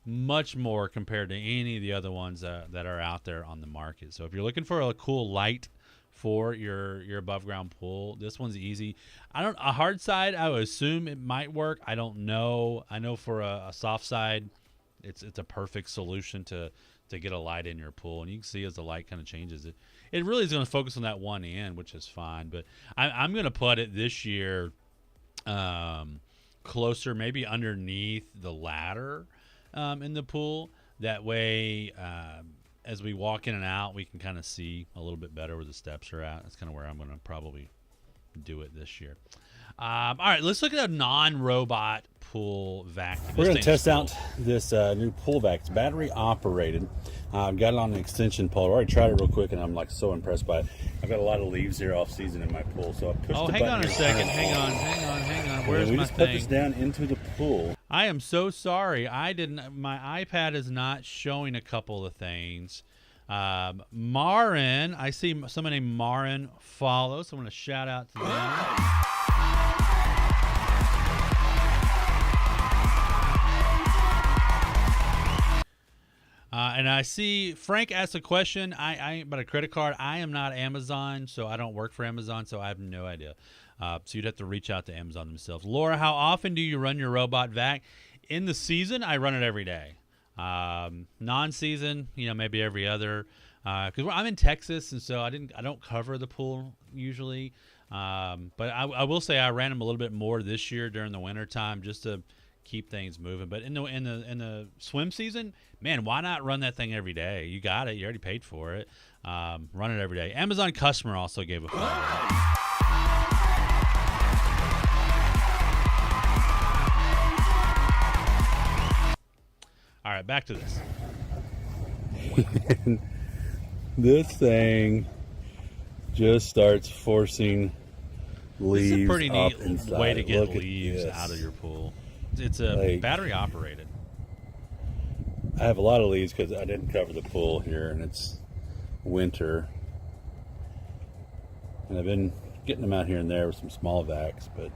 much more compared to any of the other ones that are out there on the market. So if you're looking for a cool light for your above ground pool, this one's easy. A hard side, I would assume it might work. I don't know. I know for a soft side, it's a perfect solution to to get a light in your pool. And you can see as the light kind of changes, it really is going to focus on that one end, which is fine. But I'm going to put it this year closer, maybe underneath the ladder in the pool. That way, as we walk in and out, we can kind of see a little bit better where the steps are at. That's kind of where I'm going to probably do it this year. All right, let's look at a non-robot pool vacuum. We're going to test out this new pool vac. It's battery operated. I've got it on an extension pole. I already tried it real quick, and I'm like so impressed by it. I've got a lot of leaves here off season in my pool, so I pushed the button. Hang on a here. second. Hang on. Where's we my just thing? put this down into the pool. I am so sorry. I didn't. My iPad is not showing a couple of things. Marin, I see somebody named Marin follow, so I'm going to shout out to them. And I see Frank asked a question. I ain't but a credit card. I am not Amazon, so I don't work for Amazon, so I have no idea. So you'd have to reach out to Amazon themselves. Laura, how often do you run your robot vac? In the season, I run it every day. Non-season, maybe every other. Because I'm in Texas, and so I don't cover the pool usually. But I will say I ran them a little bit more this year during the winter time just to keep things moving. But in the swim season, man, why not run that thing every day? You got it. You already paid for it. Run it every day. Amazon customer also gave a follow. All right, back to this. This thing just starts forcing leaves. It's a pretty neat up inside. way to get Look at leaves this. out of your pool. It's a battery operated. I have a lot of leaves because I didn't cover the pool here, and it's winter. And I've been getting them out here and there with some small vacs, but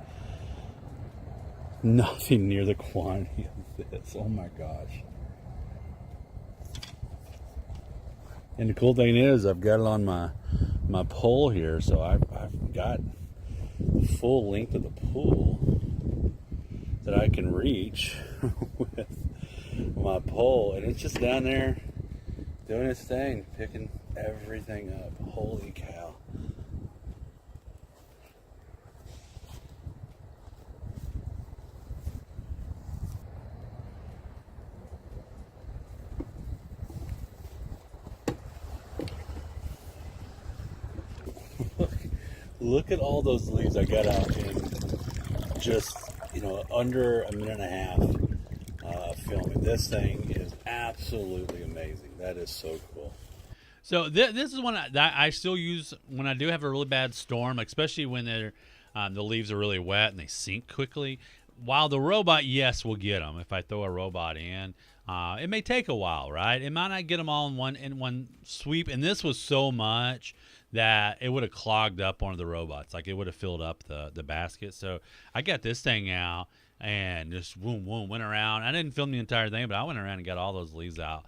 nothing near the quantity of this. Oh my gosh. And the cool thing is I've got it on my pole here, so I've got the full length of the pool that I can reach with my pole, and it's just down there doing its thing, picking everything up. Holy cow. Look at all those leaves I got out in just, under a minute and a half filming. This thing is absolutely amazing. That is so cool. So this is one that I still use when I do have a really bad storm, especially when the leaves are really wet and they sink quickly. While the robot, yes, will get them if I throw a robot in. It may take a while, right? It might not get them all in one sweep. And this was so much that it would have clogged up one of the robots. Like it would have filled up the basket. So I got this thing out and just went around. I didn't film the entire thing, but I went around and got all those leaves out.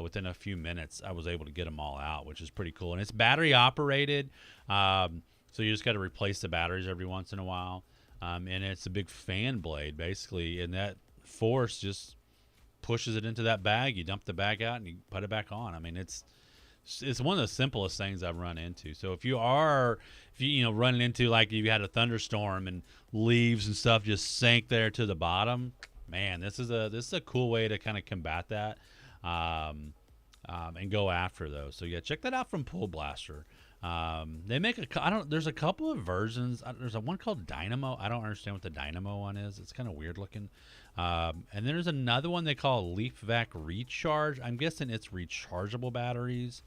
Within a few minutes, I was able to get them all out, which is pretty cool. And it's battery operated. So you just got to replace the batteries every once in a while. And it's a big fan blade, basically. And that force just pushes it into that bag. You dump the bag out and you put it back on. I mean, it's one of the simplest things I've run into. So if you running into, like, you had a thunderstorm and leaves and stuff just sank there to the bottom, man, this is a cool way to kind of combat that and go after those. So yeah, check that out from Pool Blaster. They make there's a couple of versions. There's a one called Dynamo. I don't understand what the Dynamo one is. It's kind of weird looking. And then there's another one they call Leaf Vac Recharge. I'm guessing it's rechargeable batteries,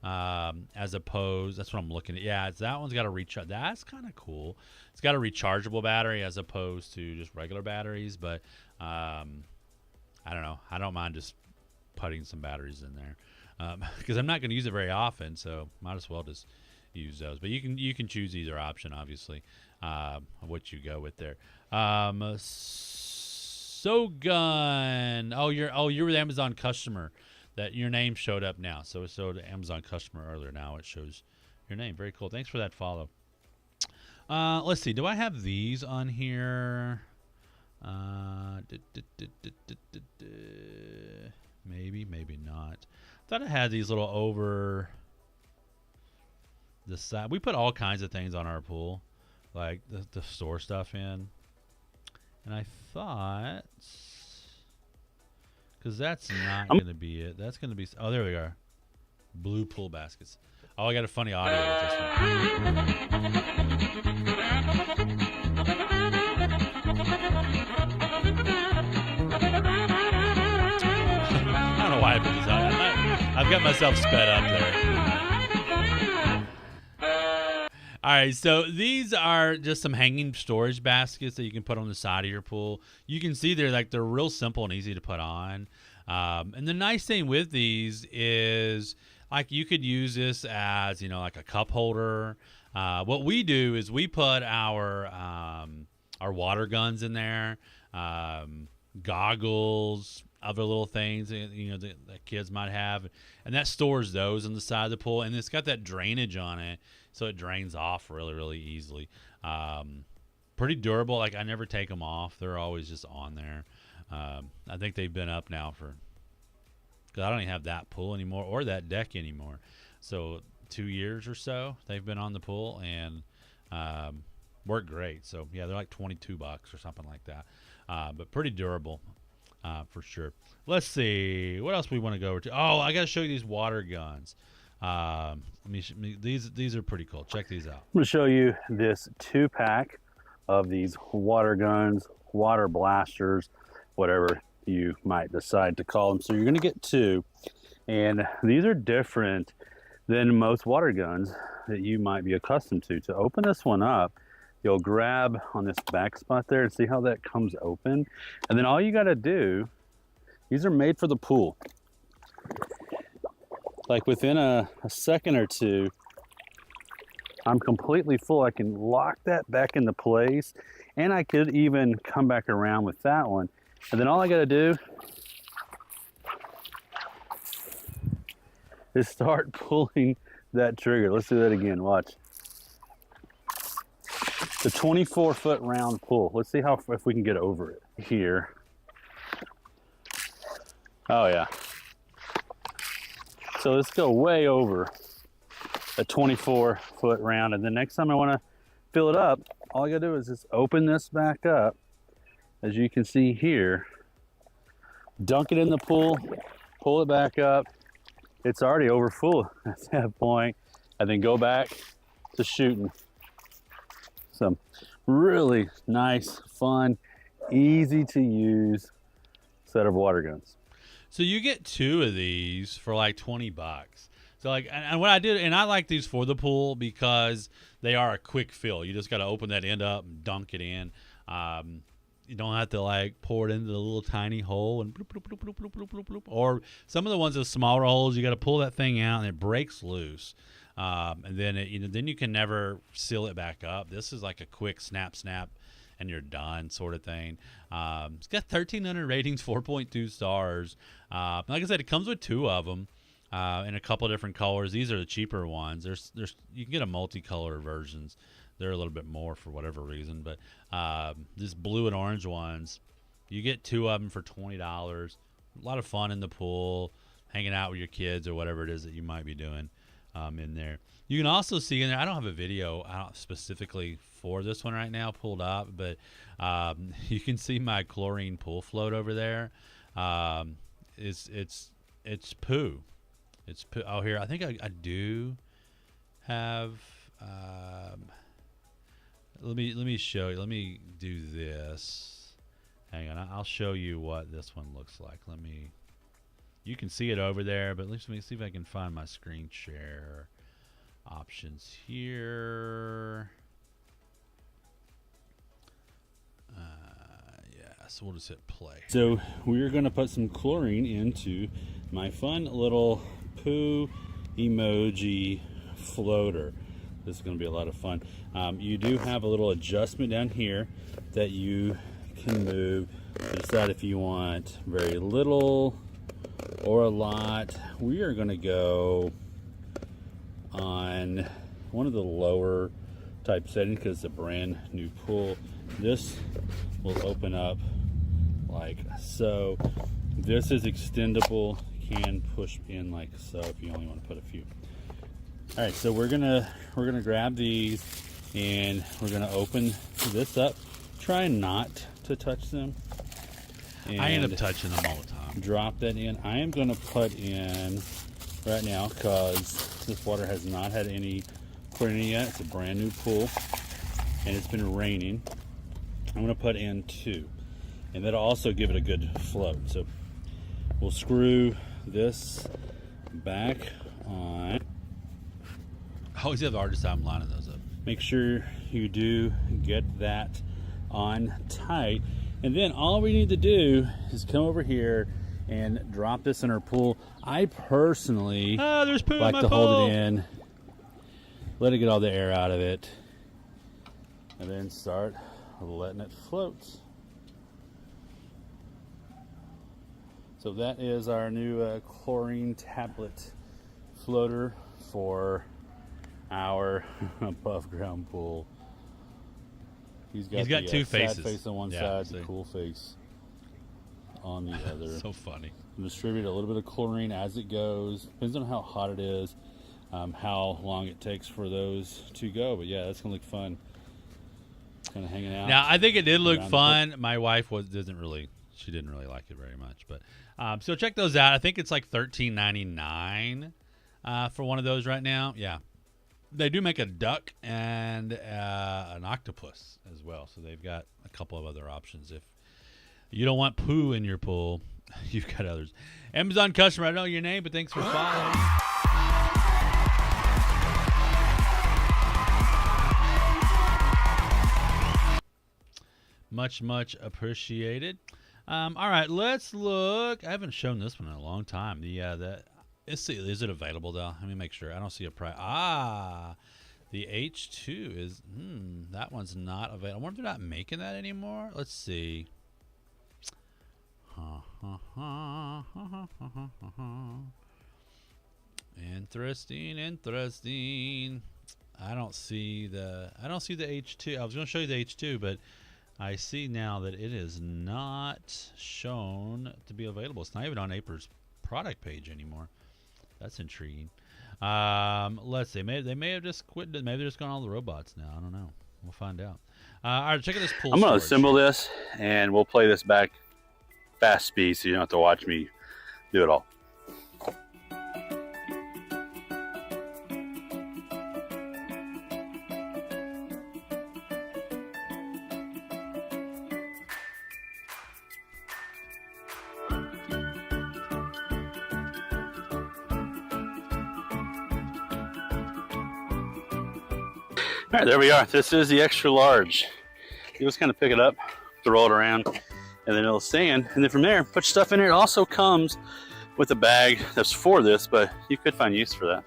as opposed. That's what I'm looking at. Yeah, that one's got a recharge. That's kind of cool. It's got a rechargeable battery as opposed to just regular batteries. But I don't know. I don't mind just putting some batteries in there because I'm not going to use it very often. So might as well just use those. But you can choose either option, obviously, what you go with there. Sogun. Oh, you were the Amazon customer. That your name showed up now. So the Amazon customer earlier. Now it shows your name. Very cool. Thanks for that follow. Let's see. Do I have these on here? Maybe not. Thought it had these little over the side. We put all kinds of things on our pool, like the store stuff in. And I thought, because that's not going to be it. That's going to be, oh, there we are. Blue pool baskets. Oh, I got a funny audio with this one. I don't know why I put this on. I've got myself sped up there. All right, so these are just some hanging storage baskets that you can put on the side of your pool. You can see they're real simple and easy to put on. And the nice thing with these is, like, you could use this as, like a cup holder. What we do is we put our water guns in there, goggles, other little things that kids might have, and that stores those on the side of the pool. And it's got that drainage on it, so it drains off really, really easily. Pretty durable. Like, I never take them off; they're always just on there. I think they've been up now because I don't even have that pool anymore or that deck anymore. So 2 years or so they've been on the pool and work great. So yeah, they're like $22 or something like that. But pretty durable for sure. Let's see what else we want to go over to. Oh, I got to show you these water guns. These are pretty cool. Check these out. I'm going to show you this 2-pack of these water guns, water blasters, whatever you might decide to call them. So you're going to get 2, and these are different than most water guns that you might be accustomed to. To open this one up, you'll grab on this back spot there and see how that comes open. And then all you got to do, these are made for the pool. Like within a second or two, I'm completely full. I can lock that back into place, and I could even come back around with that one. And then all I gotta do is start pulling that trigger. Let's do that again, watch. The 24-foot round pull. Let's see if we can get over it here. Oh yeah. So let's go way over a 24-foot round, and the next time I wanna fill it up, all I gotta do is just open this back up. As you can see here, dunk it in the pool, pull it back up. It's already over full at that point, and then go back to shooting. Some really nice, fun, easy to use set of water guns. So you get 2 of these for like $20. So like, and what I did, and I like these for the pool because they are a quick fill. You just got to open that end up and dunk it in. You don't have to like pour it into the little tiny hole and bloop, bloop, bloop, bloop, bloop, bloop, bloop, bloop. Or some of the ones with smaller holes, you got to pull that thing out and it breaks loose. And then then you can never seal it back up. This is like a quick snap, and you're done sort of thing. It's got 1,300 ratings, 4.2 stars. Like I said, it comes with 2 of them in a couple of different colors. These are the cheaper ones. There's you can get a multicolor versions. They're a little bit more for whatever reason, but this blue and orange ones, you get 2 of them for $20. A lot of fun in the pool, hanging out with your kids or whatever it is that you might be doing in there. You can also see in there, I don't have a video out specifically for this one right now pulled up, but you can see my chlorine pool float over there. It's poo. It's poo. Oh, here, I think I do have. Let me show you. Let me do this. Hang on, I'll show you what this one looks like. You can see it over there, but let me see if I can find my screen share options here. Yeah, so we'll just hit play. So we're gonna put some chlorine into my fun little poo emoji floater. This is going to be a lot of fun. You do have a little adjustment down here that you can move to decide if you want very little or a lot. We are going to go on one of the lower type settings because it's a brand new pool. This will open up like so. This is extendable. You can push in like so if you only want to put a few. All right, so we're gonna grab these and we're gonna open this up. Try not to touch them. I end up touching them all the time. Drop that in. I am gonna put in right now because this water has not had any chlorine yet. It's a brand new pool and it's been raining. I'm gonna put in 2, and that'll also give it a good float. So we'll screw this back on. I always have the hardest time lining those up. Make sure you do get that on tight, and then all we need to do is come over here and drop this in our pool. I personally There's poo like in my to pool. hold it in, let it get all the air out of it, and then start letting it float. So that is our new chlorine tablet floater for our above ground pool. He's got got the, 2 sad faces. face on one Yeah, side, see. the cool face on the other. So funny. Distribute a little bit of chlorine as it goes. Depends on how hot it is, how long it takes for those to go. But yeah, that's gonna look fun. Kind of hanging out. Now I think it did look around the fun. My wife didn't really like it very much, but so check those out. I think it's like $13.99 for one of those right now. Yeah, they do make a duck and an octopus as well. So they've got a couple of other options. If you don't want poo in your pool, you've got others. Amazon customer, I don't know your name, but thanks for following. Much appreciated. All right, let's look. I haven't shown this one in a long time. Let's see, is it available though? Let me make sure. I don't see a price. The H2 is. That one's not available. I wonder if they're not making that anymore. Let's see. Interesting. I don't see the H2. I was going to show you the H2, but I see now that it is not shown to be available. It's not even on Aper's product page anymore. That's intriguing. Let's see. Maybe they may have just quit. Maybe they're just going all the robots now. I don't know. We'll find out. All right, check out this pool. I'm going to storage. assemble this, and we'll play this back fast speed, so you don't have to watch me do it all. All right, there we are. This is the extra large. You just kind of pick it up, throw it around, and then it'll stand. And then from there, put your stuff in here. It also comes with a bag that's for this, but you could find use for that.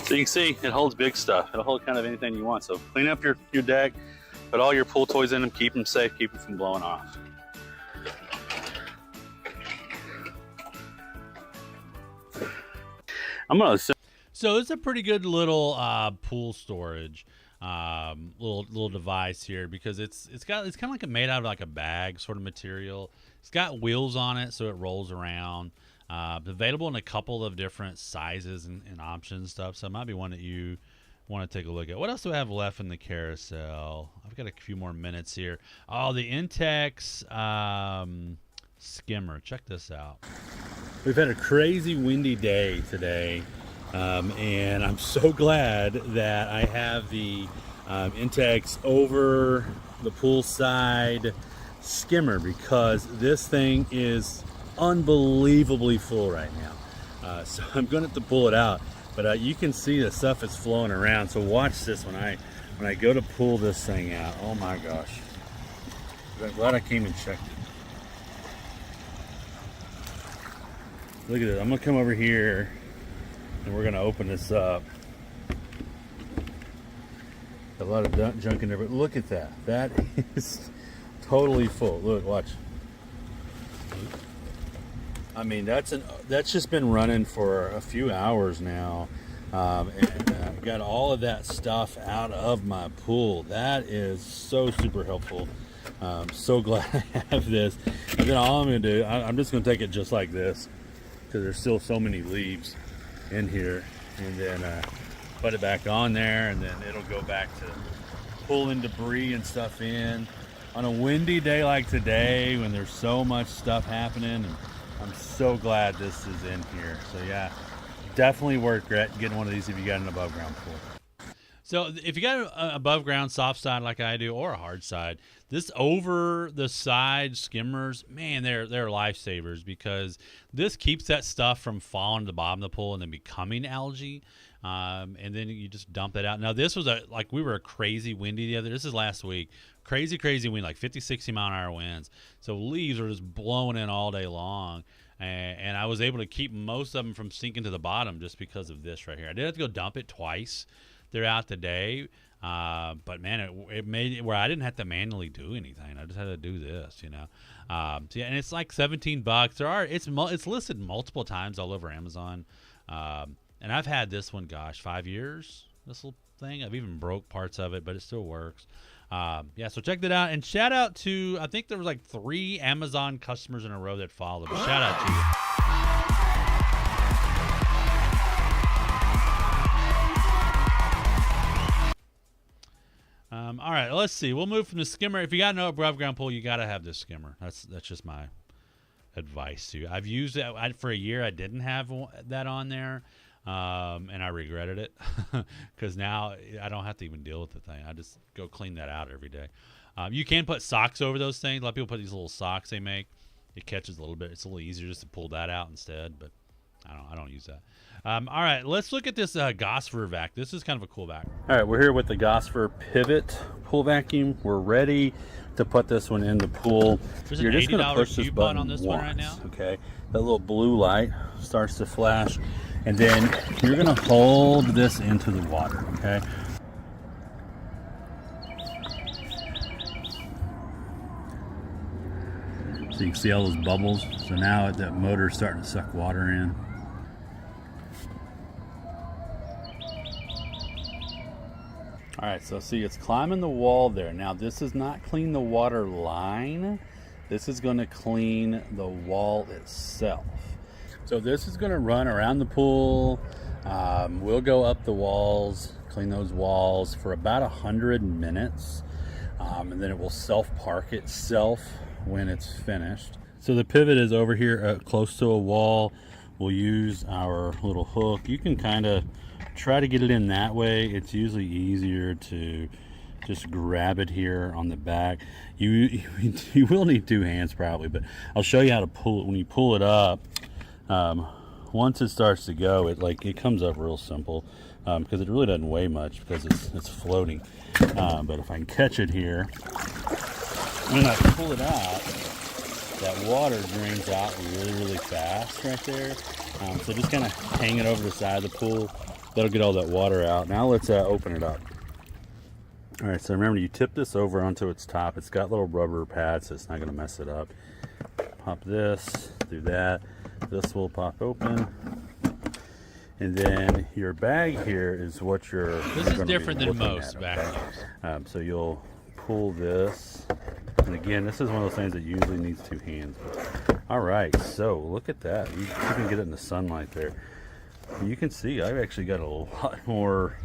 So you can see it holds big stuff. It'll hold kind of anything you want. So clean up your deck, put all your pool toys in them, keep them safe, keep them from blowing off. I'm gonna assume. So it's a pretty good little pool storage little device here, because it's kind of like made out of like a bag sort of material. It's got wheels on it, so it rolls around. Available in a couple of different sizes and options and stuff. So it might be one that you want to take a look at. What else do I have left in the carousel? I've got a few more minutes here. Oh, the Intex skimmer. Check this out. We've had a crazy windy day today, and I'm so glad that I have the Intex over the poolside skimmer, because this thing is unbelievably full right now. So I'm going to have to pull it out, but you can see the stuff is flowing around. So watch this when I go to pull this thing out. Oh my gosh! I'm glad I came and checked it. Look at this. I'm gonna come over here and we're gonna open this up. A lot of junk in there, but look at that. That is totally full. Look, watch. I mean, that's just been running for a few hours now. And I've got all of that stuff out of my pool. That is so super helpful. So glad I have this. And then all I'm going to do, I'm just going to take it just like this, because there's still so many leaves in here, and then put it back on there, and then it'll go back to pulling debris and stuff in. On a windy day like today, when there's so much stuff happening, and I'm so glad this is in here. So yeah, definitely worth getting one of these if you got an above ground pool. So if you got an above ground soft side like I do, or a hard side, this over the side skimmers, man, they're lifesavers, because this keeps that stuff from falling to the bottom of the pool and then becoming algae. And then you just dump it out. Now this was we were a crazy windy this is last week. Crazy wind, like 50, 60 mile an hour winds. So leaves are just blowing in all day long. And I was able to keep most of them from sinking to the bottom just because of this right here. I did have to go dump it twice throughout the day. But man, it made it where I didn't have to manually do anything. I just had to do this, So yeah, and it's like $17. It's listed multiple times all over Amazon. And I've had this one, 5 years, this little thing. I've even broke parts of it, but it still works. Yeah, so check that out. And shout out to, I think there was like 3 Amazon customers in a row that followed. But shout out to you. All right, let's see. We'll move from the skimmer. If you got no above ground pool, you got to have this skimmer. That's just my advice to you. I've used it for a year. I didn't have that on there. And I regretted it, because now I don't have to even deal with the thing. I just go clean that out every day. You can put socks over those things. A lot of people put these little socks they make. It catches a little bit. It's a little easier just to pull that out instead, but I don't use that. All right, let's look at this Gosford vac. This is kind of a cool vac. All right, we're here with the Gosford Pivot pool vacuum. We're ready to put this one in the pool. There's You're an just going to push this button on this once, one right now. Okay, that little blue light starts to flash, and then you're going to hold this into the water. Okay. So you can see all those bubbles. So now that motor is starting to suck water in. All right, so see, it's climbing the wall there. Now this does not clean the water line. This is going to clean the wall itself. So this is going to run around the pool. We'll go up the walls, clean those walls for about 100 minutes. And then it will self-park itself when it's finished. So the pivot is over here close to a wall. We'll use our little hook. You can kind of try to get it in that way. It's usually easier to just grab it here on the back. You will need 2 hands probably, but I'll show you how to pull it. When you pull it up, once it starts to go, it comes up real simple, because it really doesn't weigh much because it's floating. But if I can catch it here, when I pull it out, that water drains out really fast right there. So just kind of hang it over the side of the pool. That'll get all that water out. Now let's open it up. All right, so remember, you tip this over onto its top. It's got little rubber pads, so it's not going to mess it up. Pop this, do that. This will pop open. And then your bag here is what you're This is different than most vacuums. Okay? So you'll pull this. And again, this is one of those things that usually needs 2 hands. All right, so look at that. You can get it in the sunlight there. You can see I've actually got a lot more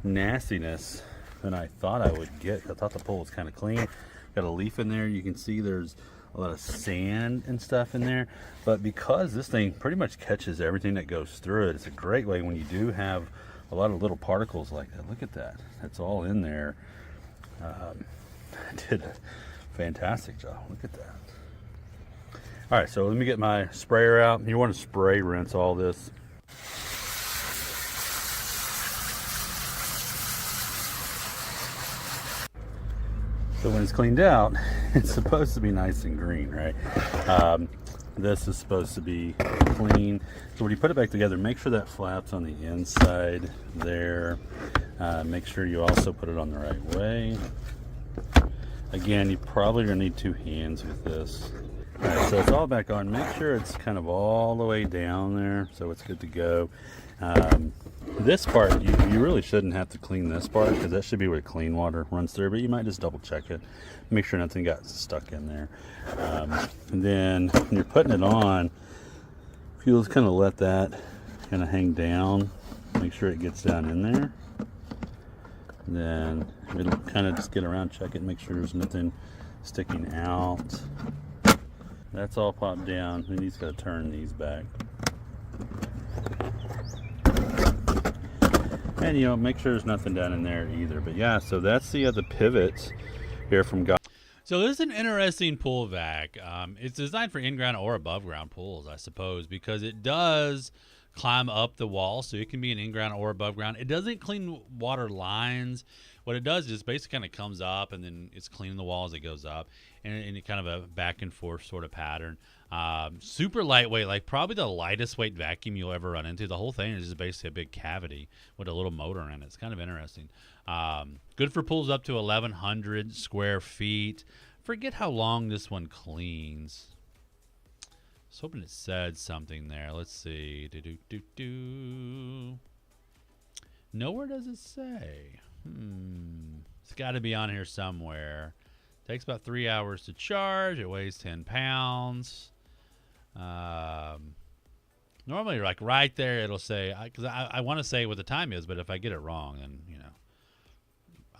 nastiness than I thought I would get. I thought the pool was kind of clean. Got a leaf in there. You can see there's a lot of sand and stuff in there. But because this thing pretty much catches everything that goes through it, it's a great way when you do have a lot of little particles like that. Look at that. It's all in there. Did a fantastic job. Look at that. All right, so let me get my sprayer out. You want to spray rinse all this. So when it's cleaned out, it's supposed to be nice and green, right? This is supposed to be clean. So when you put it back together, make sure that flap's on the inside there. Make sure you also put it on the right way. Again, you're probably gonna need 2 hands with this. All right, so it's all back on. Make sure it's kind of all the way down there so it's good to go. This part, you really shouldn't have to clean this part because that should be where clean water runs through, but you might just double check it. Make sure nothing got stuck in there. And then when you're putting it on, if you'll just kind of let that kind of hang down, make sure it gets down in there. And then it'll kind of just get around, check it, make sure there's nothing sticking out. That's all popped down. Then he's got to turn these back. And make sure there's nothing down in there either. But yeah, so that's the pivot here from God. So this is an interesting pool vac. It's designed for in-ground or above-ground pools, I suppose, because it does climb up the wall, so it can be an in-ground or above-ground. It doesn't clean water lines. What it does is basically kind of comes up, and then it's cleaning the wall as it goes up, and it kind of a back-and-forth sort of pattern. Super lightweight, like probably the lightest weight vacuum you'll ever run into. The whole thing is just basically a big cavity with a little motor in it. It's kind of interesting. Good for pools up to 1,100 square feet. Forget how long this one cleans. I was hoping it said something there. Let's see. Nowhere does it say. It's got to be on here somewhere. Takes about 3 hours to charge. It weighs 10 pounds. Normally, like right there, it'll say, because I want to say what the time is, but if I get it wrong, then,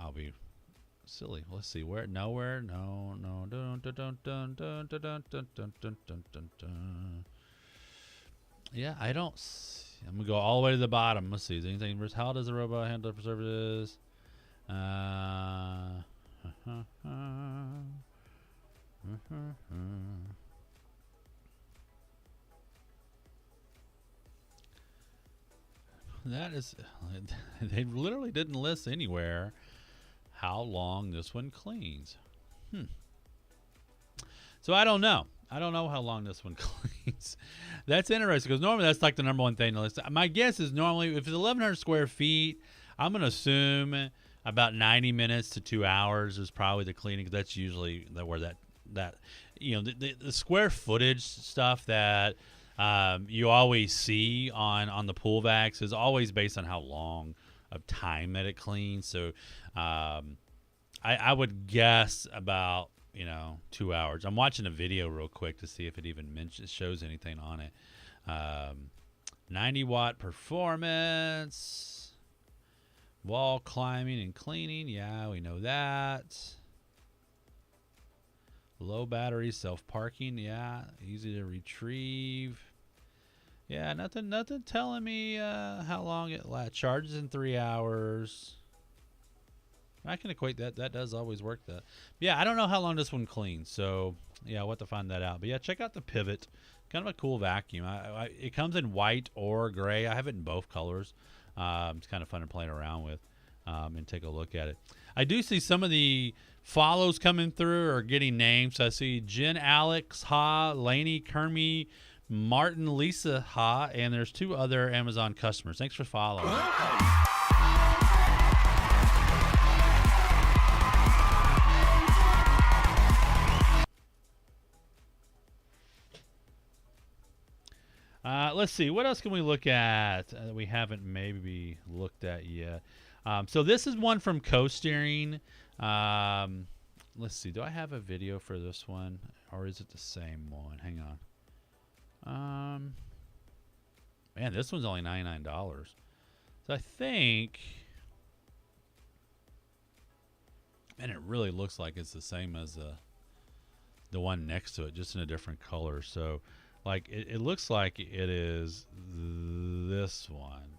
I'll be silly. Let's see. Where? Nowhere. No. Dun, dun, dun, dun, dun, dun, dun, dun, dun, dun, dun, dun, dun. Yeah, I don't see. I'm going to go all the way to the bottom. Let's see. Is anything? How does the robot handle preservatives? That is, they literally didn't list anywhere how long this one cleans. So I don't know. I don't know how long this one cleans. That's interesting because normally that's like the number one thing to list. My guess is normally if it's 1,100 square feet, I'm going to assume about 90 minutes to 2 hours is probably the cleaning. Cause that's usually where that the square footage stuff that you always see on the pool vacs is always based on how long of time that it cleans. So I would guess about 2 hours. I'm watching a video real quick to see if it even shows anything on it. 90 watt performance, wall climbing and cleaning. Yeah, we know that. Low battery, self parking. Yeah, easy to retrieve. Yeah, nothing telling me how long it lasts. Charges in 3 hours. I can equate that. That does always work. That. Yeah, I don't know how long this one cleans. So, yeah, I'll have to find that out. But, yeah, check out the Pivot. Kind of a cool vacuum. It comes in white or gray. I have it in both colors. It's kind of fun to play around with and take a look at it. I do see some of the follows coming through or getting names. So I see Jen Alex Ha, Lainey Kermie, Martin Lisa Ha, and there's 2 other Amazon customers. Thanks for following. Let's see. What else can we look at that we haven't maybe looked at yet? So this is one from Co-Steering. Let's see. Do I have a video for this one? Or is it the same one? Hang on. Man, this one's only $99. So I think... Man, it really looks like it's the same as the one next to it, just in a different color. So... Like it looks like it is this one,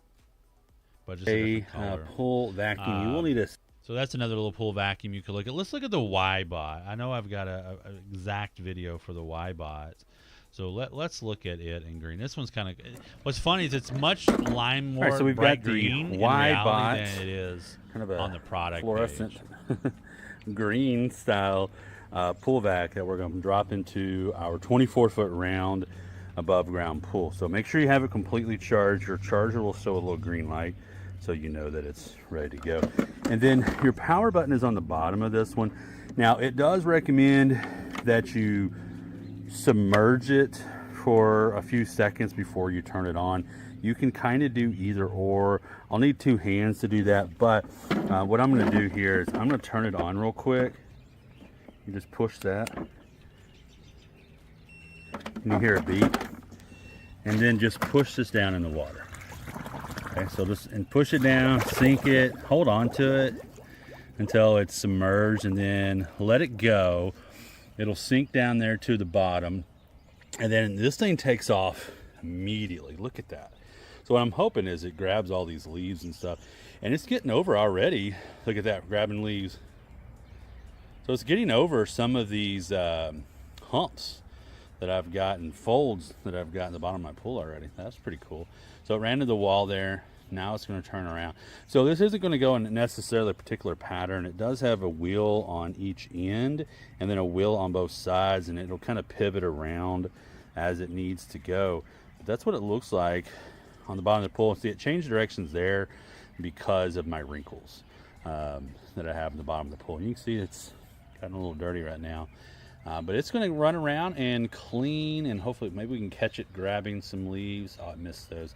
but just a different color. Pool vacuum. You will need a. So that's another little pool vacuum you could look at. Let's look at the Y-Bot. I know I've got a exact video for the Y-Bot. So let's look at it in green. This one's kind of. What's funny is it's much more right, so we've bright got the green Y-Bot than it is kind of a on the product fluorescent page. green style pool vac that we're going to drop into our 24-foot round above ground pool. So make sure you have it completely charged. Your charger will show a little green light so you know that it's ready to go. And then your power button is on the bottom of this one. Now it does recommend that you submerge it for a few seconds before you turn it on. You can kind of do either or. I'll need two hands to do that, but what I'm going to do here is I'm going to turn it on real quick. You just push that. And you hear a beep. And then just push this down in the water. Okay, so just and push it down, sink it, hold on to it until it's submerged, and then let it go. It'll sink down there to the bottom, and then this thing takes off immediately. Look at that. So what I'm hoping is it grabs all these leaves and stuff, and it's getting over already. Look at that, grabbing leaves. So it's getting over some of these humps that I've got and folds that I've got in the bottom of my pool already. That's pretty cool. So it ran to the wall there. Now it's going to turn around. So this isn't going to go in necessarily a particular pattern. It does have a wheel on each end and then a wheel on both sides, and it'll kind of pivot around as it needs to go. But that's what it looks like on the bottom of the pool. See, it changed directions there because of my wrinkles that I have in the bottom of the pool. You can see it's gotten a little dirty right now. But it's going to run around and clean, and hopefully maybe we can catch it grabbing some leaves. Oh, I missed those.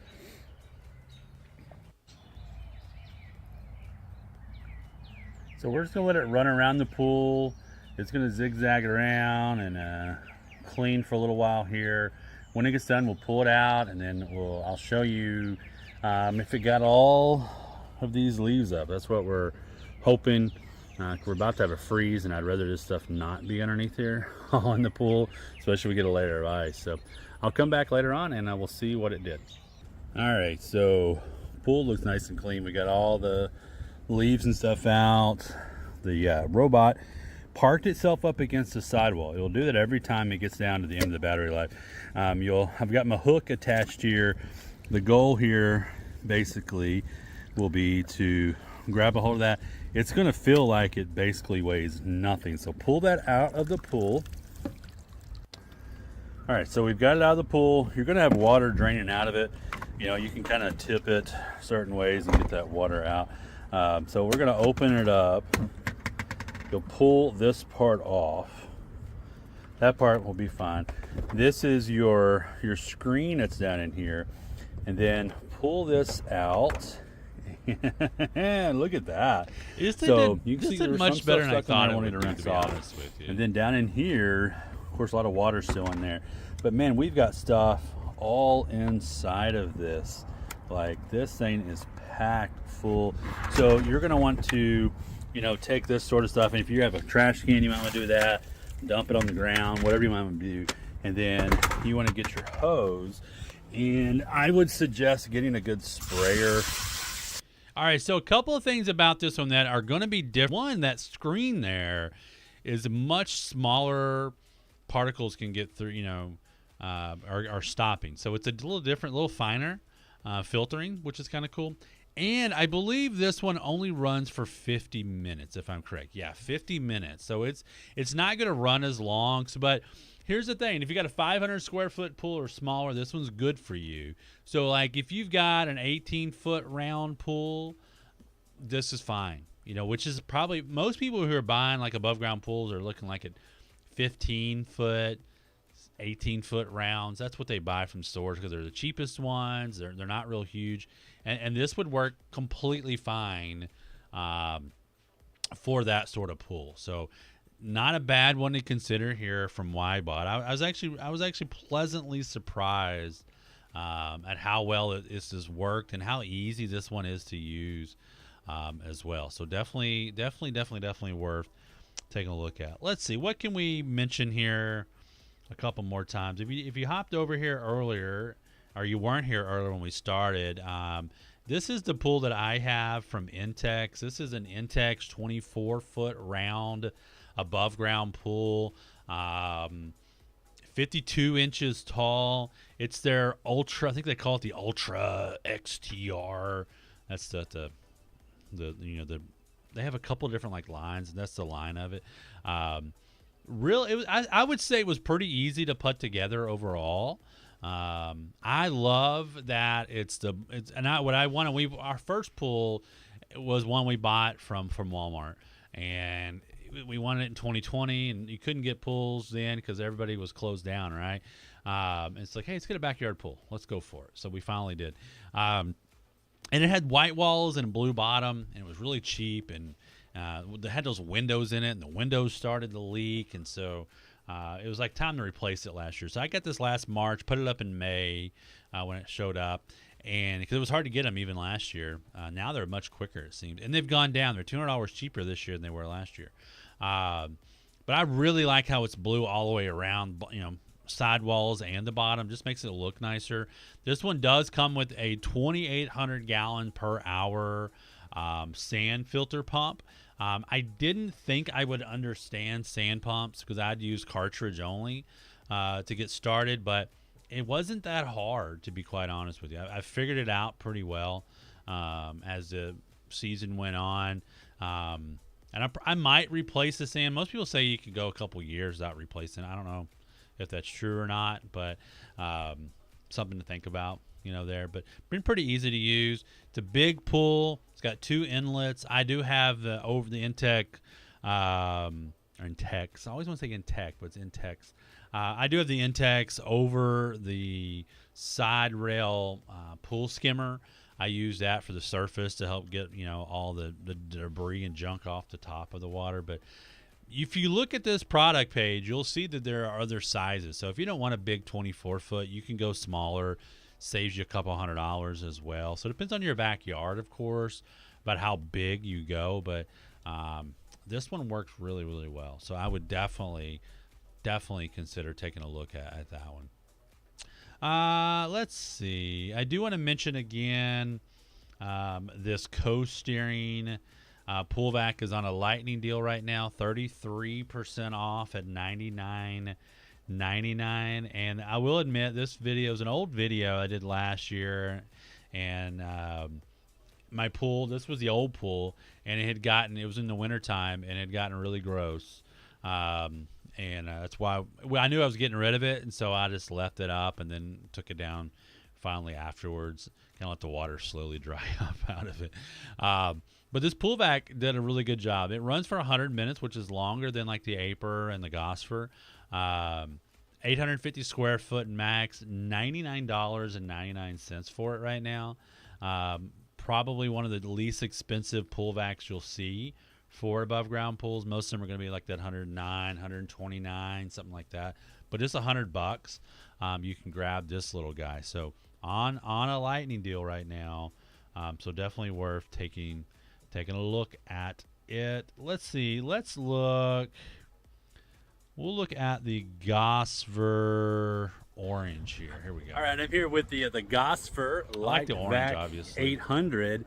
So we're just going to let it run around the pool. It's going to zigzag around and clean for a little while here. When it gets done, we'll pull it out, and then I'll show you if it got all of these leaves up. That's what we're hoping. We're about to have a freeze, and I'd rather this stuff not be underneath here on the pool, especially if we get a layer of ice. So I'll come back later on and we'll see what it did. All right, so pool looks nice and clean. We got all the leaves and stuff out. The robot parked itself up against the sidewall. It'll do that every time it gets down to the end of the battery life. I've got my hook attached here. The goal here basically will be to grab a hold of that. It's going to feel like it basically weighs nothing. So pull that out of the pool. All right, so we've got it out of the pool. You're going to have water draining out of it. You know, you can kind of tip it certain ways and get that water out. So we're going to open it up. You'll pull this part off. That part will be fine. This is your screen that's down in here. And then pull this out. Look at that. You can this see did there's much some better stuff than I stuck in there thought it wanting would to do, rinse to be off. honest with you. And then down in here, of course, a lot of water still in there. But man, we've got stuff all inside of this. Like, this thing is packed full. So you're going to want to, take this sort of stuff. And if you have a trash can, you might want to do that. Dump it on the ground, whatever you might want to do. And then you want to get your hose. And I would suggest getting a good sprayer. All right, so a couple of things about this one that are going to be different. One, that screen there is much smaller. Particles can get through, are stopping. So it's a little different, a little finer filtering, which is kind of cool. And I believe this one only runs for 50 minutes, if I'm correct. Yeah, 50 minutes. So it's not going to run as long. But here's the thing. If you got a 500 square foot pool or smaller, this one's good for you. So, like, if you've got an 18-foot round pool, this is fine. Which is probably most people who are buying, like, above-ground pools are looking like at 15-foot, 18-foot rounds. That's what they buy from stores because they're the cheapest ones. They're not real huge. And this would work completely fine for that sort of pool. So, not a bad one to consider here from Wybot. I was actually pleasantly surprised at how well this has worked and how easy this one is to use as well. So definitely worth taking a look at. Let's see, what can we mention here a couple more times. If you hopped over here earlier, or you weren't here earlier when we started, this is the pool that I have from Intex. This is an Intex 24-foot round above ground pool, 52 inches tall. It's their Ultra, I think they call it the Ultra XTR. That's the they have a couple different like lines, and that's the line of it. I would say it was pretty easy to put together overall. I love that our first pool was one we bought from Walmart, and we wanted it in 2020, and you couldn't get pools then because everybody was closed down, right? It's like, hey, let's get a backyard pool. Let's go for it. So we finally did. And it had white walls and a blue bottom, and it was really cheap, and it had those windows in it, and the windows started to leak, and so it was like time to replace it last year. So I got this last March, put it up in May when it showed up, and because it was hard to get them even last year. Now they're much quicker, it seems, and they've gone down. They're $200 cheaper this year than they were last year. But I really like how it's blue all the way around, sidewalls and the bottom. Just makes it look nicer. This one does come with a 2,800 gallon per hour sand filter pump. I didn't think I would understand sand pumps because I'd use cartridge only to get started, but it wasn't that hard, to be quite honest with you. I figured it out pretty well as the season went on. And I might replace the sand. Most people say you could go a couple years without replacing it. I don't know if that's true or not, but something to think about, there. But been pretty easy to use. It's a big pool. It's got 2 inlets. I do have the Intex, or Intex. I always want to say Intex, but it's Intex. I do have the Intex over the side rail pool skimmer. I use that for the surface to help get, all the debris and junk off the top of the water. But if you look at this product page, you'll see that there are other sizes. So if you don't want a big 24-foot, you can go smaller. Saves you a couple $100 as well. So it depends on your backyard, of course, about how big you go. But this one works really, really well. So I would definitely consider taking a look at that one. Let's see. I do want to mention again this co-steering pool vac is on a lightning deal right now, 33% off at $99.99. And I will admit, this video is an old video I did last year, and my pool, this was the old pool, and it was in the wintertime, and it had gotten really gross. And that's why I knew I was getting rid of it, and so I just left it up and then took it down finally afterwards. Kind of let the water slowly dry up out of it. But this pool vac did a really good job. It runs for 100 minutes, which is longer than like the Aiper and the Gosford. 850 square foot max, $99.99 for it right now. Probably one of the least expensive pool vacs you'll see for above ground pools. Most of them are going to be like that 109, 129, something like that. But just $100, you can grab this little guy. So on a lightning deal right now. So definitely worth taking a look at it. Let's see. We'll look at the Gosford orange here. Here we go. All right, I'm here with the Gosford like the orange, obviously. 800. I'm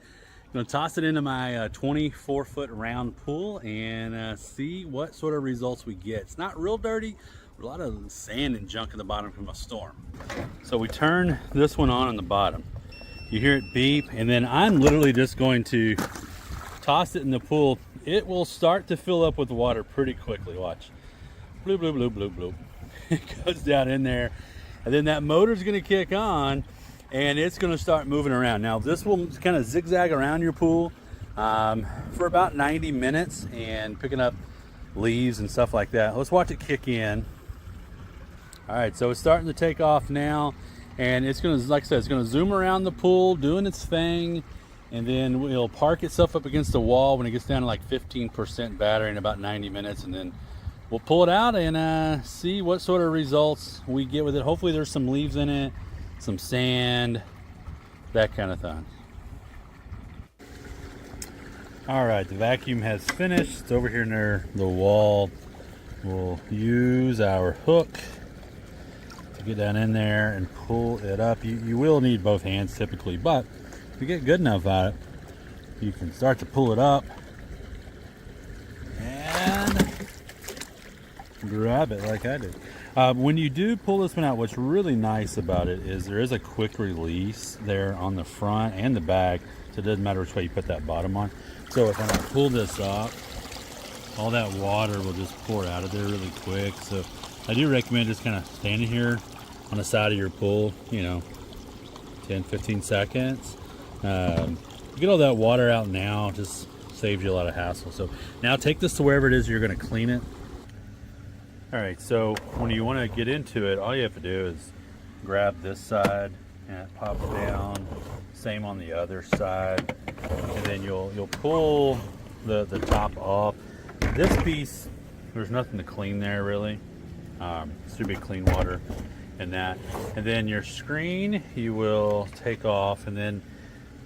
going to toss it into my 24-foot round pool and see what sort of results we get. It's not real dirty. A lot of sand and junk in the bottom from a storm. So we turn this one on the bottom. You hear it beep, and then I'm literally just going to toss it in the pool. It will start to fill up with water pretty quickly. Watch. Bloop, bloop, bloop, bloop, bloop. It goes down in there, and then that motor's going to kick on, and it's going to start moving around. Now this will kind of zigzag around your pool for about 90 minutes and picking up leaves and stuff like that. Let's watch it kick in. All right, so it's starting to take off now, and it's going to, like I said, it's going to zoom around the pool, doing its thing, and then it'll park itself up against the wall when it gets down to like 15% battery in about 90 minutes, and then we'll pull it out and see what sort of results we get with it. Hopefully there's some leaves in it, some sand, that kind of thing. All right, the vacuum has finished. It's over here near the wall. We'll use our hook to get down in there and pull it up. You will need both hands typically, but if you get good enough at it, you can start to pull it up and grab it like I did. When you do pull this one out, what's really nice about it is there is a quick release there on the front and the back, so it doesn't matter which way you put that bottom on. So if I pull this up, all that water will just pour out of there really quick. So I do recommend just kind of standing here on the side of your pool, 10, 15 seconds. Get all that water out now, just saves you a lot of hassle. So now take this to wherever it is you're going to clean it. All right, so when you want to get into it, all you have to do is grab this side and it pops down. Same on the other side, and then you'll pull the top off. This piece, there's nothing to clean there really. It should be clean water and that. And then your screen you will take off, and then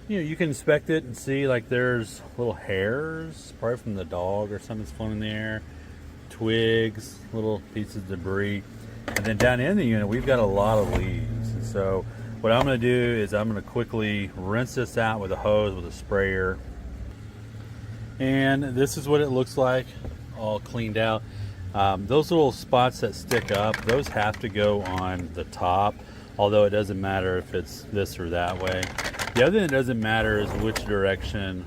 you can inspect it and see like there's little hairs, probably from the dog or something that's flown in the air, twigs, little pieces of debris. And then down in the unit we've got a lot of leaves. And so what I'm going to do is I'm going to quickly rinse this out with a hose with a sprayer. And this is what it looks like, all cleaned out. Those little spots that stick up, those have to go on the top, although it doesn't matter if it's this or that way. The other thing that doesn't matter is which direction,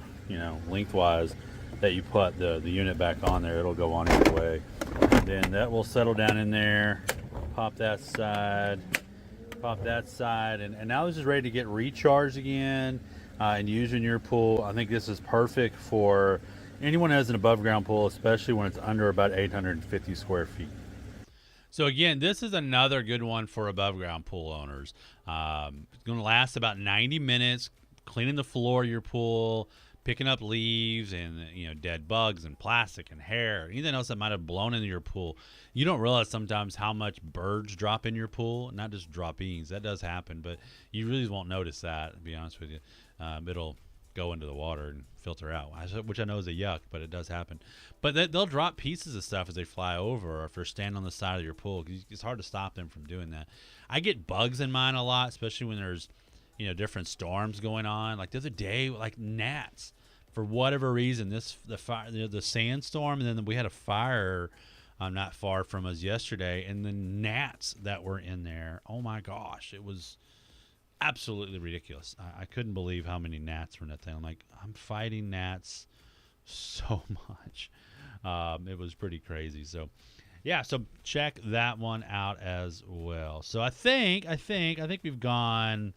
lengthwise that you put the unit back on there. It'll go on either way. Then that will settle down in there. Pop that side, and now this is ready to get recharged again and used in your pool. I think this is perfect for anyone who has an above ground pool, especially when it's under about 850 square feet. So again, this is another good one for above ground pool owners. It's going to last about 90 minutes, cleaning the floor of your pool, picking up leaves and dead bugs and plastic and hair, anything else that might have blown into your pool. You don't realize sometimes how much birds drop in your pool, not just droppings. That does happen, but you really won't notice that, to be honest with you. It'll go into the water and filter out, which I know is a yuck, but it does happen. But they'll drop pieces of stuff as they fly over, or if they're standing on the side of your pool. It's hard to stop them from doing that. I get bugs in mine a lot, especially when there's different storms going on. Like the other day, like gnats. For whatever reason, the sandstorm, and then we had a fire not far from us yesterday, and the gnats that were in there, oh my gosh, it was absolutely ridiculous. I couldn't believe how many gnats were in that thing. I'm like, I'm fighting gnats so much. It was pretty crazy. So yeah, so check that one out as well. So I think we've gone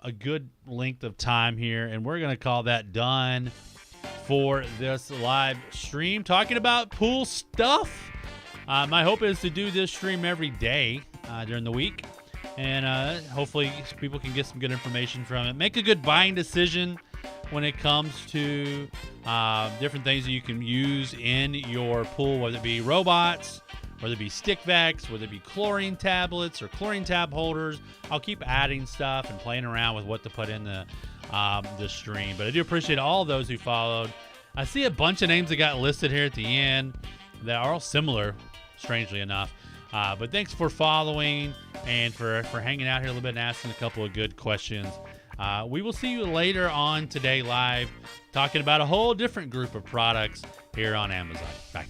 a good length of time here, and we're going to call that done for this live stream talking about pool stuff. My hope is to do this stream every day during the week, and hopefully people can get some good information from it. Make a good buying decision when it comes to different things that you can use in your pool, whether it be robots, whether it be stick vacs, whether it be chlorine tablets or chlorine tab holders. I'll keep adding stuff and playing around with what to put in the stream. But I do appreciate all those who followed. I see a bunch of names that got listed here at the end that are all similar, strangely enough. But thanks for following and for hanging out here a little bit and asking a couple of good questions. We will see you later on today live, talking about a whole different group of products here on Amazon. Bye.